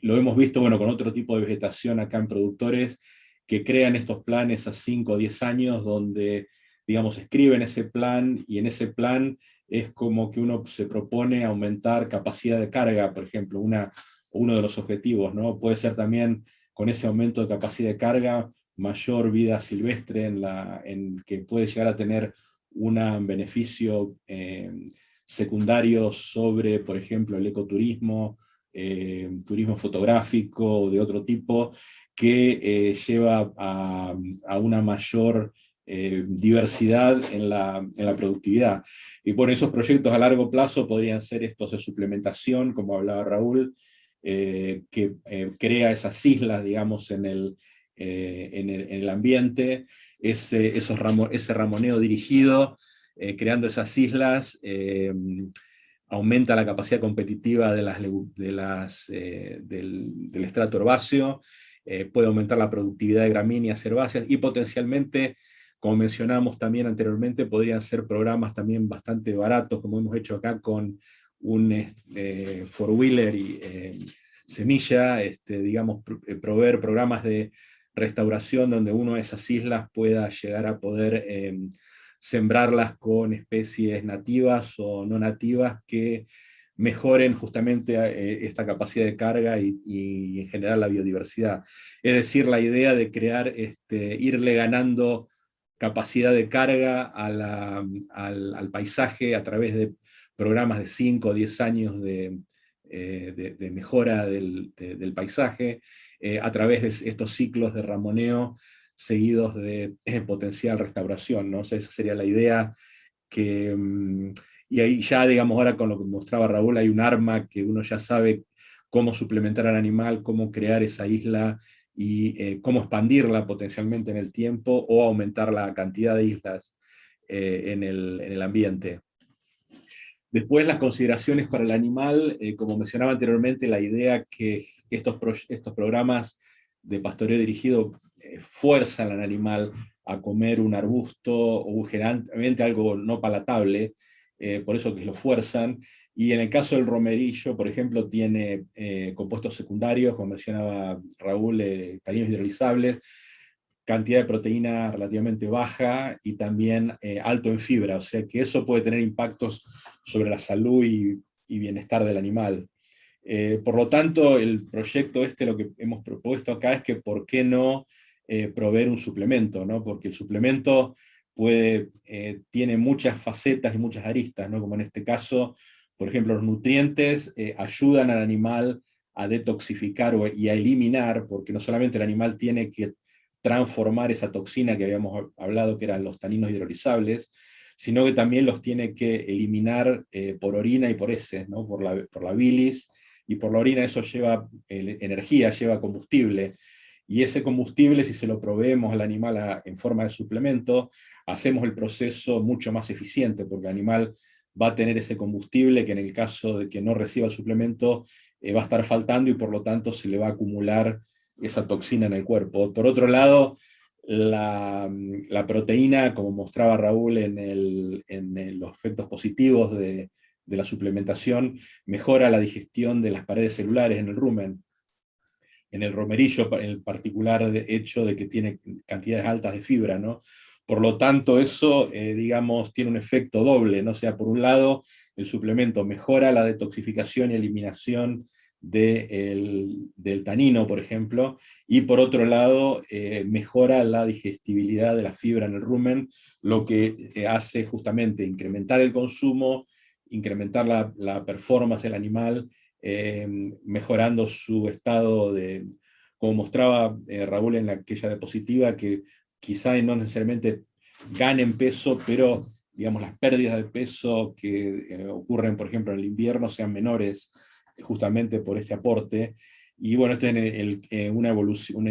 lo hemos visto, bueno, con otro tipo de vegetación acá en productores, que crean estos planes a 5 o 10 años, donde, digamos, escriben ese plan, y en ese plan es como que uno se propone aumentar capacidad de carga, por ejemplo, uno de los objetivos, ¿no? Puede ser también, con ese aumento de capacidad de carga, mayor vida silvestre, en que puede llegar a tener un beneficio secundarios sobre, por ejemplo, el ecoturismo, turismo fotográfico o de otro tipo, que lleva a una mayor diversidad en la productividad. Y por esos proyectos a largo plazo podrían ser estos de suplementación, como hablaba Raúl, que crea esas islas, digamos, en el ambiente, ese ramoneo dirigido, creando esas islas, aumenta la capacidad competitiva del estrato herbáceo, puede aumentar la productividad de gramíneas herbáceas y potencialmente, como mencionamos también anteriormente, podrían ser programas también bastante baratos, como hemos hecho acá con un four-wheeler y semilla, digamos, proveer programas de restauración donde uno de esas islas pueda llegar a poder sembrarlas con especies nativas o no nativas que mejoren justamente esta capacidad de carga y en general la biodiversidad. Es decir, la idea de crear, irle ganando capacidad de carga al paisaje a través de programas de 5 o 10 años de mejora del paisaje, a través de estos ciclos de ramoneo seguidos de potencial restauración, ¿no? O sea, esa sería la idea que... y ahí ya, digamos, ahora con lo que mostraba Raúl, hay un arma que uno ya sabe cómo suplementar al animal, cómo crear esa isla y cómo expandirla potencialmente en el tiempo o aumentar la cantidad de islas en el ambiente. Después las consideraciones para el animal, como mencionaba anteriormente, la idea que estos programas de pastoreo dirigido fuerzan al animal a comer un arbusto o generalmente algo no palatable, por eso que lo fuerzan. Y en el caso del romerillo, por ejemplo, tiene compuestos secundarios, como mencionaba Raúl, taninos hidrolizables, cantidad de proteína relativamente baja y también alto en fibra, o sea que eso puede tener impactos sobre la salud y bienestar del animal. Por lo tanto, el proyecto lo que hemos propuesto acá es que por qué no proveer un suplemento, ¿no? Porque el suplemento tiene muchas facetas y muchas aristas, ¿no? Como en este caso, por ejemplo, los nutrientes ayudan al animal a detoxificar y a eliminar, porque no solamente el animal tiene que transformar esa toxina que habíamos hablado, que eran los taninos hidrolizables, sino que también los tiene que eliminar por orina y por heces, ¿no? por la bilis, y por la orina eso lleva energía, lleva combustible, y ese combustible, si se lo proveemos al animal en forma de suplemento, hacemos el proceso mucho más eficiente, porque el animal va a tener ese combustible que en el caso de que no reciba el suplemento va a estar faltando y por lo tanto se le va a acumular esa toxina en el cuerpo. Por otro lado, la proteína, como mostraba Raúl en los efectos positivos de la suplementación, mejora la digestión de las paredes celulares en el rumen. En el romerillo, el particular hecho de que tiene cantidades altas de fibra, ¿no? Por lo tanto, eso, digamos, tiene un efecto doble, ¿no? O sea, por un lado, el suplemento mejora la detoxificación y eliminación del tanino, por ejemplo, y por otro lado, mejora la digestibilidad de la fibra en el rumen, lo que hace justamente incrementar el consumo, incrementar la performance del animal, mejorando su estado como mostraba Raúl en aquella diapositiva, que quizá no necesariamente ganen peso, pero digamos las pérdidas de peso que ocurren, por ejemplo, en el invierno sean menores, justamente por este aporte. Y bueno, este es un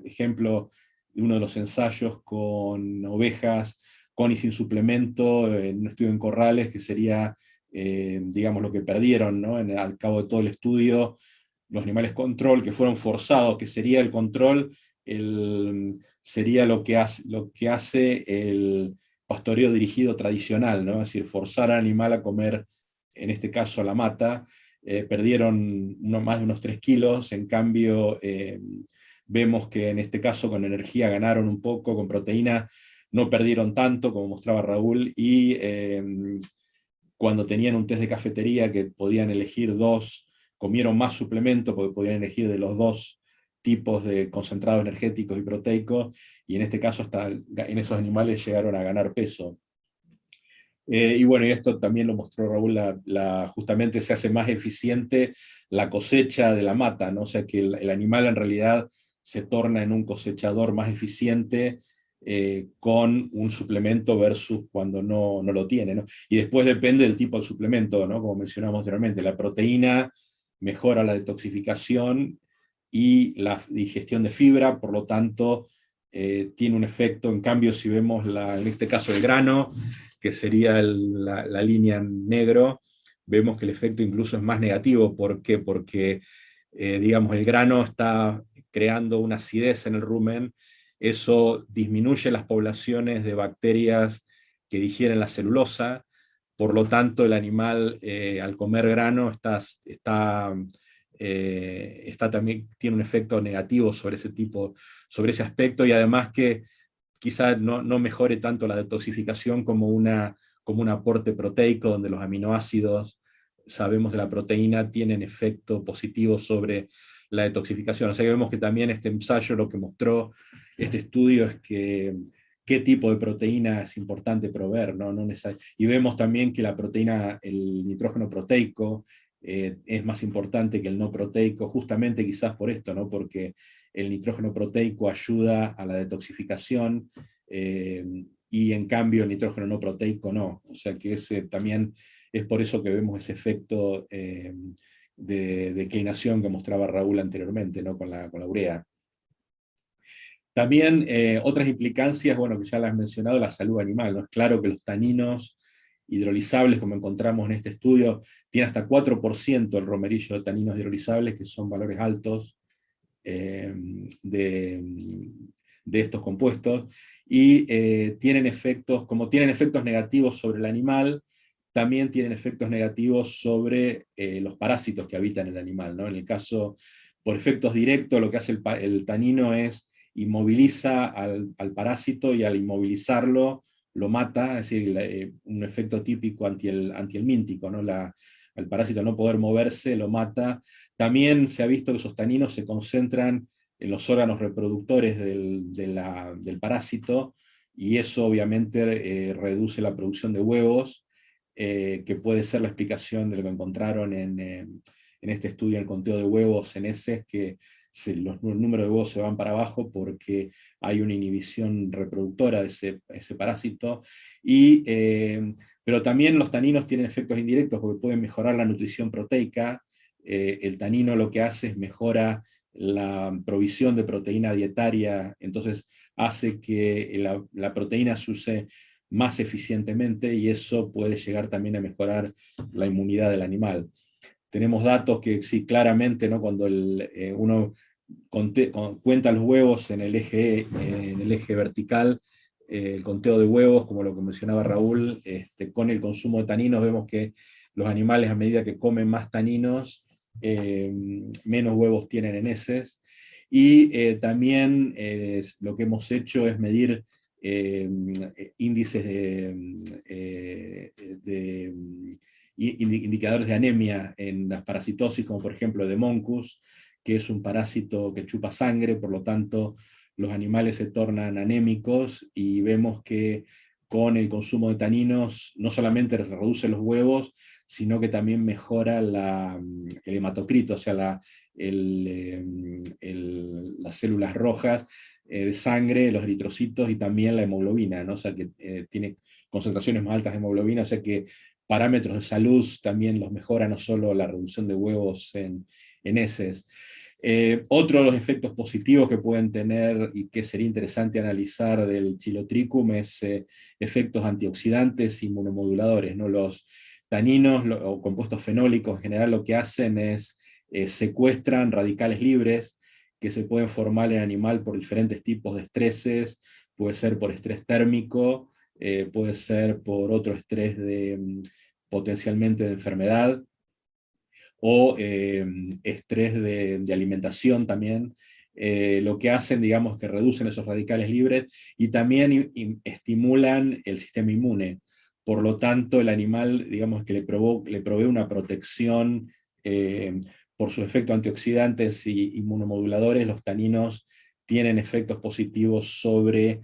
ejemplo de uno de los ensayos con ovejas con y sin suplemento, en un estudio en corrales, que sería, digamos, lo que perdieron, ¿no? Al cabo de todo el estudio, los animales control que fueron forzados, que sería el control, sería lo que hace el pastoreo dirigido tradicional, ¿no? Es decir, forzar al animal a comer, en este caso a la mata. Perdieron más de unos 3 kilos, en cambio vemos que en este caso con energía ganaron un poco, con proteína no perdieron tanto, como mostraba Raúl, y cuando tenían un test de cafetería que podían elegir comieron más suplemento, porque podían elegir de los 2 tipos de concentrados energéticos y proteicos, y en este caso hasta en esos animales llegaron a ganar peso. Y bueno, y esto también lo mostró Raúl, justamente se hace más eficiente la cosecha de la mata, ¿no? O sea que el animal en realidad se torna en un cosechador más eficiente con un suplemento versus cuando no lo tiene, ¿no? Y después depende del tipo de suplemento, ¿no? Como mencionamos anteriormente, la proteína mejora la detoxificación y la digestión de fibra, por lo tanto tiene un efecto. En cambio, si vemos en este caso el grano, que sería la línea en negro, vemos que el efecto incluso es más negativo. ¿Por qué? Porque, digamos, el grano está creando una acidez en el rumen, eso disminuye las poblaciones de bacterias que digieren la celulosa, por lo tanto el animal al comer grano también tiene un efecto negativo sobre sobre ese aspecto, y además que quizás no mejore tanto la detoxificación como un aporte proteico, donde los aminoácidos, sabemos de la proteína, tienen efecto positivo sobre la detoxificación. O sea que vemos que también este ensayo lo que mostró este estudio es que qué tipo de proteína es importante proveer, ¿no? Y vemos también que la proteína, el nitrógeno proteico, es más importante que el no proteico, justamente quizás por esto, ¿no? Porque el nitrógeno proteico ayuda a la detoxificación, y en cambio el nitrógeno no proteico no. O sea que ese también es por eso que vemos ese efecto de declinación que mostraba Raúl anteriormente, ¿no? con la urea. También otras implicancias, bueno, que ya las he mencionado, la salud animal, ¿no? Es claro que los taninos hidrolizables, como encontramos en este estudio, tiene hasta 4% el romerillo de taninos hidrolizables, que son valores altos de estos compuestos, y como tienen efectos negativos sobre el animal, también tienen efectos negativos sobre los parásitos que habitan el animal, ¿no? En el caso, por efectos directos, lo que hace el tanino es inmoviliza al parásito, y al inmovilizarlo lo mata, es decir, un efecto típico anti el míntico, ¿no? Al parásito no poder moverse lo mata. También se ha visto que esos taninos se concentran en los órganos reproductores del parásito, y eso obviamente reduce la producción de huevos, que puede ser la explicación de lo que encontraron en este estudio, el conteo de huevos en heces, que los números de huevos se van para abajo porque hay una inhibición reproductora de ese parásito. Pero también los taninos tienen efectos indirectos porque pueden mejorar la nutrición proteica. El tanino lo que hace es mejora la provisión de proteína dietaria, entonces hace que la proteína se use más eficientemente, y eso puede llegar también a mejorar la inmunidad del animal. Tenemos datos que sí, claramente, ¿no? Cuando uno cuenta los huevos en el eje vertical, el conteo de huevos, como lo que mencionaba Raúl, con el consumo de taninos, vemos que los animales, a medida que comen más taninos, menos huevos tienen en heces. Y también lo que hemos hecho es medir índices indicadores de anemia en las parasitosis, como por ejemplo de Moncus, que es un parásito que chupa sangre, por lo tanto los animales se tornan anémicos, y vemos que con el consumo de taninos no solamente reduce los huevos, sino que también mejora el hematocrito, o sea, las células rojas de sangre, los eritrocitos, y también la hemoglobina, ¿no? O sea, que tiene concentraciones más altas de hemoglobina, o sea que parámetros de salud también los mejora, no solo la reducción de huevos en heces. Otro de los efectos positivos que pueden tener, y que sería interesante analizar del Chilotrichum, es efectos antioxidantes y inmunomoduladores, ¿no? Los taninos o compuestos fenólicos en general lo que hacen es secuestran radicales libres que se pueden formar en el animal por diferentes tipos de estreses. Puede ser por estrés térmico, puede ser por otro estrés potencialmente de enfermedad, o estrés de alimentación también. Lo que hacen, digamos, que reducen esos radicales libres, y también estimulan el sistema inmune. Por lo tanto, el animal, digamos, que le provee una protección por sus efectos antioxidantes y inmunomoduladores. Los taninos tienen efectos positivos sobre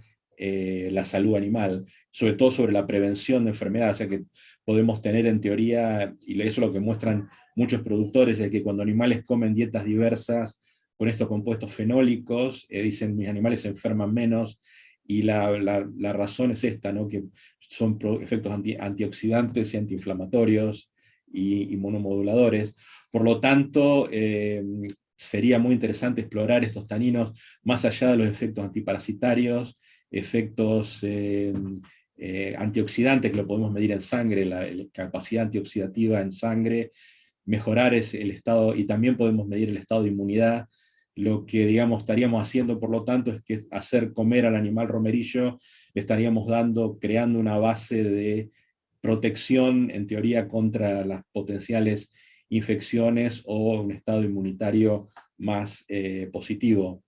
la salud animal, sobre todo sobre la prevención de enfermedades, o sea que podemos tener en teoría, y eso es lo que muestran muchos productores, es que cuando animales comen dietas diversas con estos compuestos fenólicos, dicen mis animales se enferman menos, y la razón es esta, ¿no? Que son efectos antioxidantes y antiinflamatorios y inmunomoduladores. Por lo tanto, sería muy interesante explorar estos taninos más allá de los efectos antiparasitarios, efectos antioxidantes que lo podemos medir en sangre, la capacidad antioxidativa en sangre, mejorar el estado, y también podemos medir el estado de inmunidad. Lo que, digamos, estaríamos haciendo, por lo tanto, es que hacer comer al animal romerillo, le estaríamos creando una base de protección, en teoría, contra las potenciales infecciones o un estado inmunitario más positivo.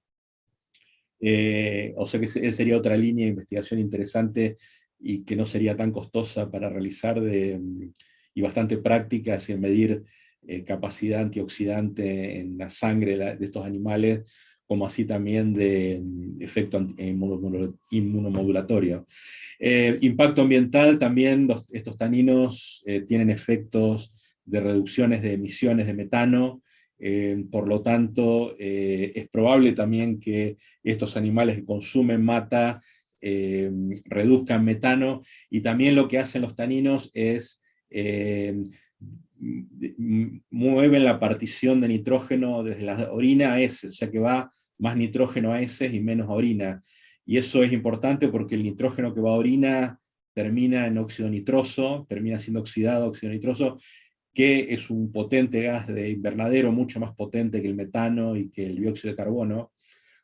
O sea que esa sería otra línea de investigación interesante y que no sería tan costosa para realizar y bastante práctica, es medir capacidad antioxidante en la sangre de estos animales, como así también de efecto inmunomodulatorio. Impacto ambiental, también estos taninos tienen efectos de reducciones de emisiones de metano, por lo tanto es probable también que estos animales que consumen mata reduzcan metano, y también lo que hacen los taninos es mueven la partición de nitrógeno desde la orina a heces, o sea que va más nitrógeno a heces y menos a orina, y eso es importante porque el nitrógeno que va a orina termina en óxido nitroso, termina siendo oxidado a óxido nitroso, que es un potente gas de invernadero, mucho más potente que el metano y que el dióxido de carbono.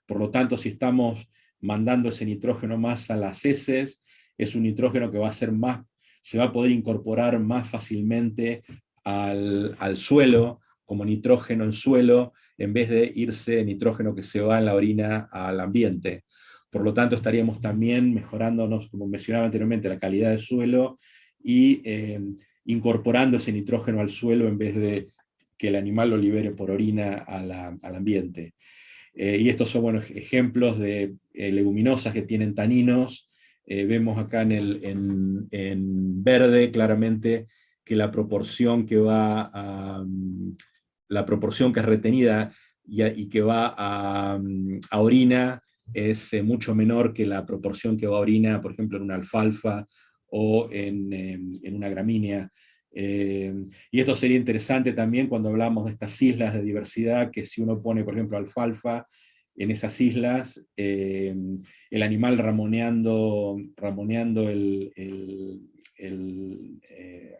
Por lo tanto, si estamos mandando ese nitrógeno más a las heces, es un nitrógeno que va a ser se va a poder incorporar más fácilmente al suelo, como nitrógeno en suelo, en vez de irse nitrógeno que se va en la orina al ambiente. Por lo tanto, estaríamos también mejorándonos, como mencionaba anteriormente, la calidad del suelo y incorporando ese nitrógeno al suelo en vez de que el animal lo libere por orina al ambiente. Y estos son buenos ejemplos de leguminosas que tienen taninos. Vemos acá en verde claramente que la proporción que la proporción que es retenida y que va a orina es mucho menor que la proporción que va a orina, por ejemplo, en una alfalfa o en una gramínea. Y esto sería interesante también cuando hablamos de estas islas de diversidad, que si uno pone, por ejemplo, alfalfa en esas islas, el animal ramoneando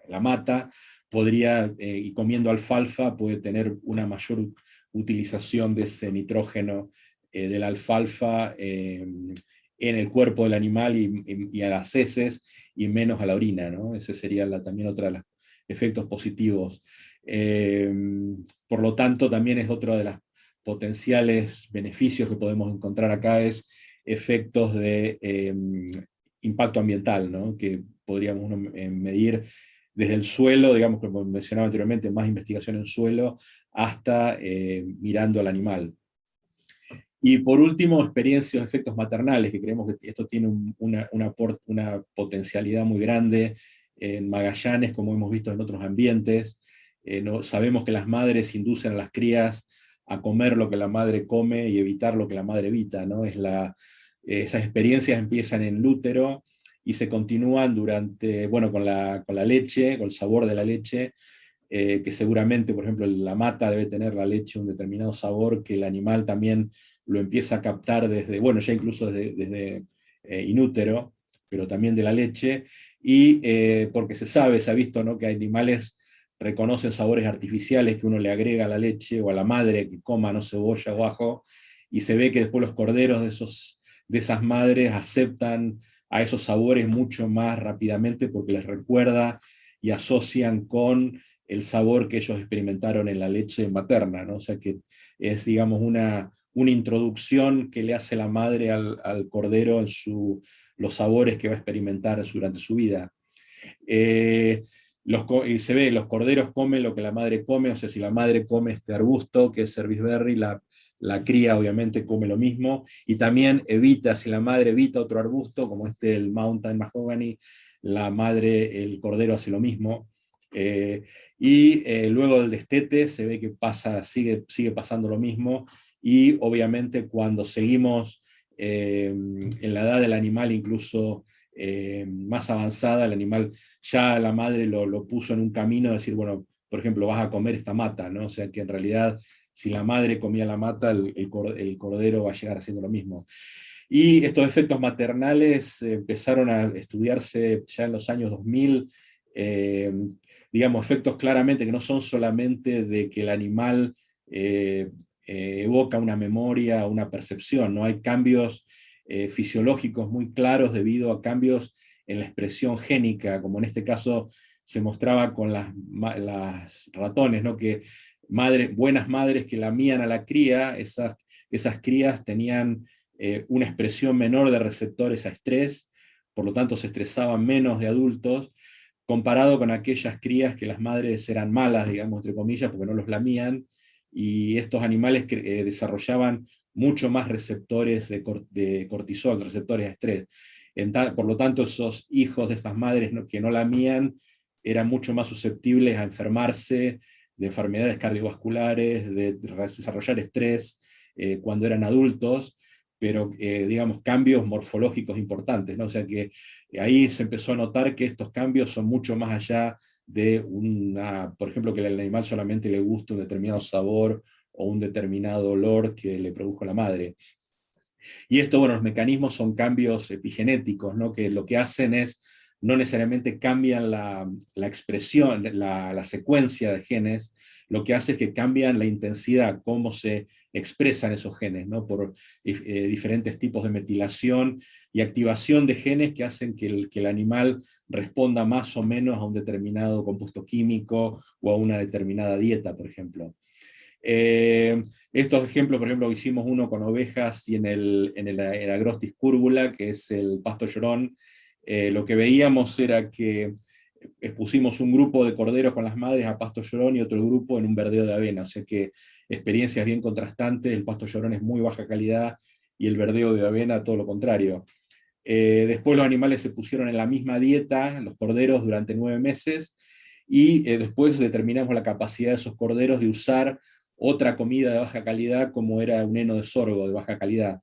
la mata, podría, y comiendo alfalfa, puede tener una mayor utilización de ese nitrógeno de la alfalfa en el cuerpo del animal y a las heces, y menos a la orina, ¿no? Ese sería también otro de los efectos positivos. Por lo tanto, también es otro de los potenciales beneficios que podemos encontrar acá, es efectos de impacto ambiental, ¿no? Que podríamos medir desde el suelo, digamos, como mencionaba anteriormente, más investigación en suelo, hasta mirando al animal. Y por último, experiencias, efectos maternales, que creemos que esto tiene una potencialidad muy grande en Magallanes, como hemos visto en otros ambientes. Sabemos que las madres inducen a las crías a comer lo que la madre come y evitar lo que la madre evita, ¿no? Esas experiencias empiezan en el útero y se continúan con la leche, con el sabor de la leche, que seguramente, por ejemplo, la mata debe tener la leche un determinado sabor que el animal también lo empieza a captar ya incluso desde inútero, pero también de la leche, y porque se ha visto, ¿no?, que animales reconocen sabores artificiales que uno le agrega a la leche o a la madre que coma, no, cebolla o ajo, y se ve que después los corderos de esas madres aceptan a esos sabores mucho más rápidamente porque les recuerda y asocian con el sabor que ellos experimentaron en la leche materna, ¿no? O sea que es, digamos, una introducción que le hace la madre al cordero en los sabores que va a experimentar durante su vida. Y se ve, los corderos comen lo que la madre come, o sea, si la madre come este arbusto, que es serviceberry, la cría obviamente come lo mismo, y también evita, si la madre evita otro arbusto, como el Mountain Mahogany, la madre, el cordero hace lo mismo. Luego del destete se ve que sigue pasando lo mismo, y obviamente cuando seguimos en la edad del animal, incluso más avanzada, el animal ya la madre lo puso en un camino de decir, bueno, por ejemplo, vas a comer esta mata, ¿no? O sea que en realidad, si la madre comía la mata, el cordero va a llegar haciendo lo mismo. Y estos efectos maternales empezaron a estudiarse ya en los años 2000, digamos, efectos claramente que no son solamente de que el animal evoca una memoria, una percepción, ¿no? Hay cambios fisiológicos muy claros debido a cambios en la expresión génica, como en este caso se mostraba con las ratones, ¿no? Que buenas madres que lamían a la cría, esas crías tenían una expresión menor de receptores a estrés, por lo tanto se estresaban menos de adultos, comparado con aquellas crías que las madres eran malas, digamos, entre comillas, porque no los lamían, y estos animales desarrollaban mucho más receptores de cortisol, receptores de estrés. Por lo tanto, esos hijos de estas madres que no lamían eran mucho más susceptibles a enfermarse de enfermedades cardiovasculares, de desarrollar estrés cuando eran adultos, pero digamos cambios morfológicos importantes, ¿no? O sea que ahí se empezó a notar que estos cambios son mucho más allá de por ejemplo, que al animal solamente le gusta un determinado sabor o un determinado olor que le produjo la madre. Y esto, bueno, los mecanismos son cambios epigenéticos, ¿no? Que lo que hacen es, no necesariamente cambian la expresión, la secuencia de genes, lo que hace es que cambian la intensidad, cómo se expresan esos genes, ¿no? Por diferentes tipos de metilación y activación de genes que hacen que el animal responda más o menos a un determinado compuesto químico o a una determinada dieta, por ejemplo. Estos ejemplos, por ejemplo, hicimos uno con ovejas y en el Agrostis curvula, que es el pasto llorón. Lo que veíamos era que expusimos un grupo de corderos con las madres a pasto llorón y otro grupo en un verdeo de avena, o sea que experiencias bien contrastantes, el pasto llorón es muy baja calidad y el verdeo de avena todo lo contrario. Después los animales se pusieron en la misma dieta, los corderos, durante 9 meses, y después determinamos la capacidad de esos corderos de usar otra comida de baja calidad, como era un heno de sorgo de baja calidad.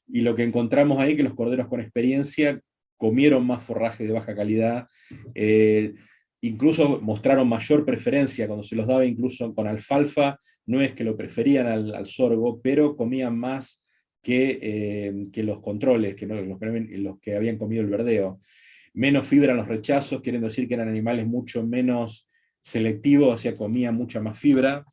Y lo que encontramos ahí, que los corderos con experiencia comieron más forraje de baja calidad, incluso mostraron mayor preferencia cuando se los daba incluso con alfalfa, no es que lo preferían al sorgo, pero comían más que los controles, que los que habían comido el verdeo. Menos fibra en los rechazos, quieren decir que eran animales mucho menos selectivos, o sea, comían mucha más fibra,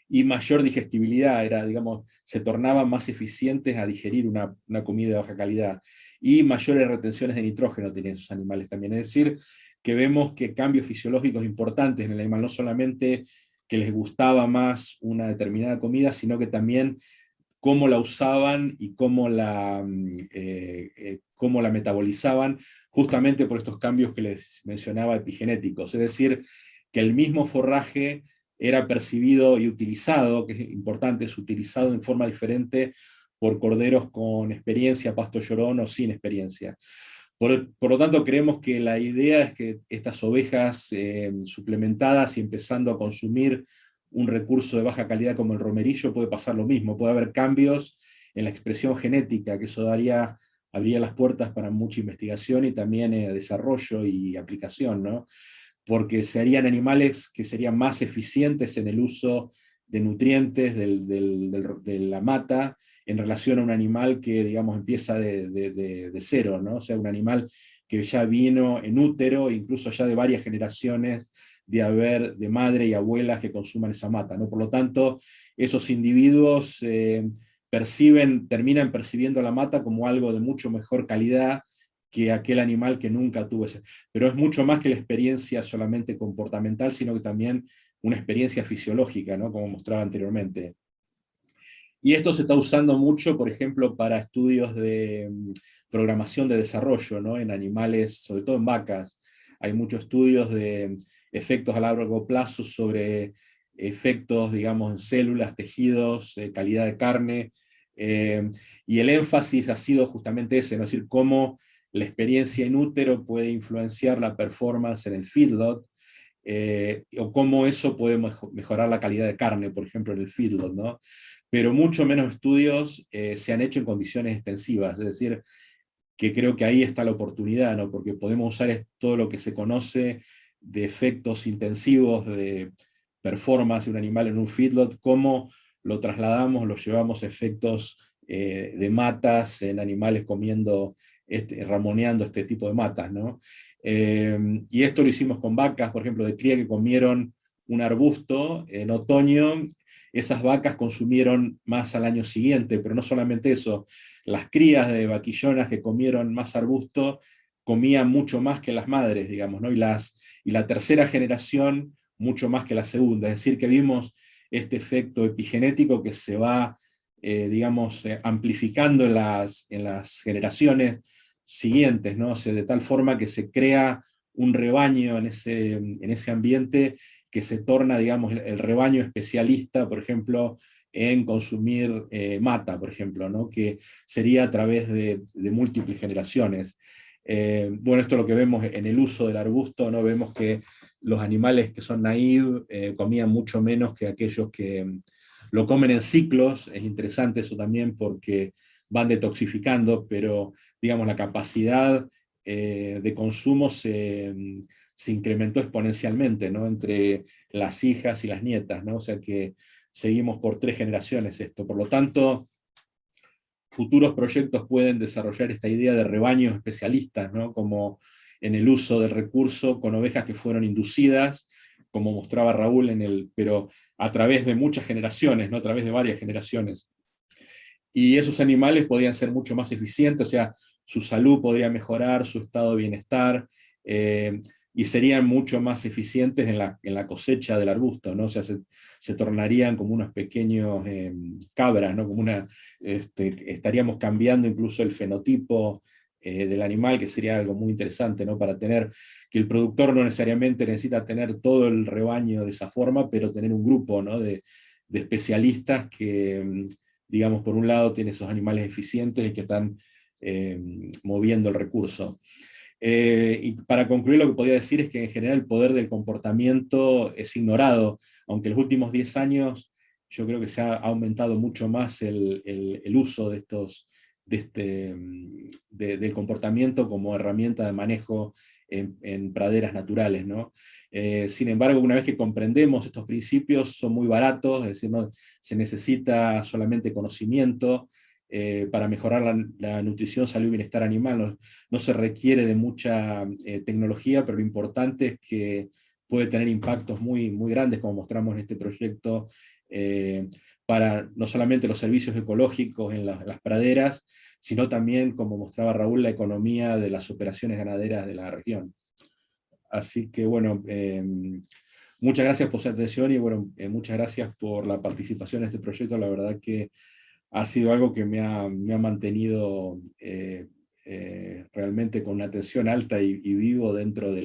y mayor digestibilidad, digamos, se tornaban más eficientes a digerir una comida de baja calidad, y mayores retenciones de nitrógeno tenían esos animales también. Es decir, que vemos que cambios fisiológicos importantes en el animal, no solamente que les gustaba más una determinada comida, sino que también cómo la usaban y cómo la metabolizaban, justamente por estos cambios que les mencionaba epigenéticos. Es decir, que el mismo forraje era percibido y utilizado, que es importante, es utilizado en forma diferente por corderos con experiencia, pasto llorón, o sin experiencia. Por lo tanto, creemos que la idea es que estas ovejas suplementadas y empezando a consumir un recurso de baja calidad como el romerillo, puede pasar lo mismo, puede haber cambios en la expresión genética, que eso abriría las puertas para mucha investigación y también desarrollo y aplicación, ¿no? Porque serían animales que serían más eficientes en el uso de nutrientes de la mata, en relación a un animal que, digamos, empieza de cero, ¿no? O sea, un animal que ya vino en útero, incluso ya de varias generaciones de madre y abuelas que consuman esa mata, ¿no? Por lo tanto, esos individuos terminan percibiendo la mata como algo de mucho mejor calidad que aquel animal que nunca tuvo ese. Pero es mucho más que la experiencia solamente comportamental, sino que también una experiencia fisiológica, ¿no? Como mostraba anteriormente. Y esto se está usando mucho, por ejemplo, para estudios de programación de desarrollo, ¿no? En animales, sobre todo en vacas. Hay muchos estudios de efectos a largo plazo sobre efectos, digamos, en células, tejidos, calidad de carne, y el énfasis ha sido justamente ese, ¿no? Es decir, cómo la experiencia in útero puede influenciar la performance en el feedlot, o cómo eso puede mejorar la calidad de carne, por ejemplo, en el feedlot, ¿no? Pero mucho menos estudios se han hecho en condiciones extensivas, es decir, que creo que ahí está la oportunidad, ¿no? Porque podemos usar todo lo que se conoce de efectos intensivos de performance de un animal en un feedlot, cómo lo trasladamos, lo llevamos a efectos de matas en animales comiendo, ramoneando este tipo de matas, ¿no? Y esto lo hicimos con vacas, por ejemplo, de cría que comieron un arbusto en otoño. Esas vacas consumieron más al año siguiente, pero no solamente eso, las crías de vaquillonas que comieron más arbusto comían mucho más que las madres, digamos, ¿no? Y la tercera generación mucho más que la segunda, es decir, que vimos este efecto epigenético que se va, digamos, amplificando en las generaciones siguientes, ¿no? O sea, de tal forma que se crea un rebaño en ese ambiente que se torna, digamos, el rebaño especialista, por ejemplo, en consumir mata, por ejemplo, ¿no? Que sería a través de múltiples generaciones. Bueno, esto es lo que vemos en el uso del arbusto, ¿no? Vemos que los animales que son naive comían mucho menos que aquellos que lo comen en ciclos. Es interesante eso también porque van detoxificando, pero digamos la capacidad de consumo se incrementó exponencialmente, ¿no? Entre las hijas y las nietas, ¿no? O sea que seguimos por 3 generaciones esto. Por lo tanto, futuros proyectos pueden desarrollar esta idea de rebaños especialistas, ¿no? Como en el uso del recurso con ovejas que fueron inducidas, como mostraba Raúl, pero a través de muchas generaciones, ¿no? A través de varias generaciones. Y esos animales podrían ser mucho más eficientes, o sea, su salud podría mejorar, su estado de bienestar, y serían mucho más eficientes en la cosecha del arbusto, ¿no? O sea, se tornarían como unos pequeños cabras, ¿no? Como estaríamos cambiando incluso el fenotipo del animal, que sería algo muy interesante, ¿no? Para tener, que el productor no necesariamente necesita tener todo el rebaño de esa forma, pero tener un grupo, ¿no? de especialistas que, digamos, por un lado tiene esos animales eficientes y que están moviendo el recurso. Y para concluir, lo que podría decir es que en general el poder del comportamiento es ignorado, aunque en los últimos 10 años yo creo que se ha aumentado mucho más el uso de del comportamiento como herramienta de manejo en praderas naturales, ¿no? Sin embargo, una vez que comprendemos estos principios, son muy baratos, es decir, no se necesita solamente conocimiento para mejorar la nutrición, salud y bienestar animal. No se requiere de mucha tecnología, pero lo importante es que puede tener impactos muy, muy grandes, como mostramos en este proyecto, para no solamente los servicios ecológicos en las praderas, sino también, como mostraba Raúl, la economía de las operaciones ganaderas de la región. Así que bueno, muchas gracias por su atención y bueno, muchas gracias por la participación en este proyecto. La verdad que ha sido algo que me ha mantenido realmente con una atención alta y vivo dentro de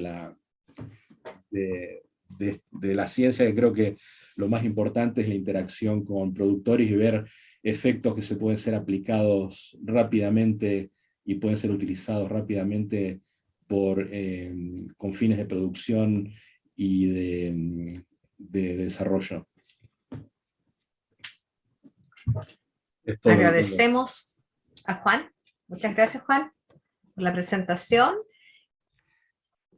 la ciencia, que creo que lo más importante es la interacción con productores y ver efectos que se pueden ser aplicados rápidamente y pueden ser utilizados rápidamente con fines de producción y de desarrollo. Agradecemos a Juan. Muchas gracias, Juan, por la presentación.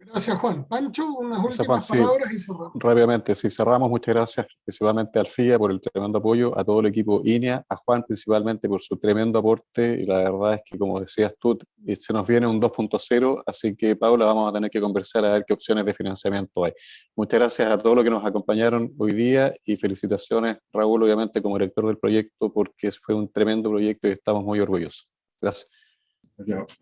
Gracias, Juan. Pancho, unas Gracias, últimas Juan, sí. palabras y cerramos. Rápidamente, sí, cerramos. Muchas gracias principalmente al FIA por el tremendo apoyo, a todo el equipo INEA, a Juan principalmente por su tremendo aporte, y la verdad es que, como decías tú, se nos viene un 2.0, así que, Paula, vamos a tener que conversar a ver qué opciones de financiamiento hay. Muchas gracias a todos los que nos acompañaron hoy día, y felicitaciones, Raúl, obviamente, como director del proyecto, porque fue un tremendo proyecto y estamos muy orgullosos. Gracias. Gracias.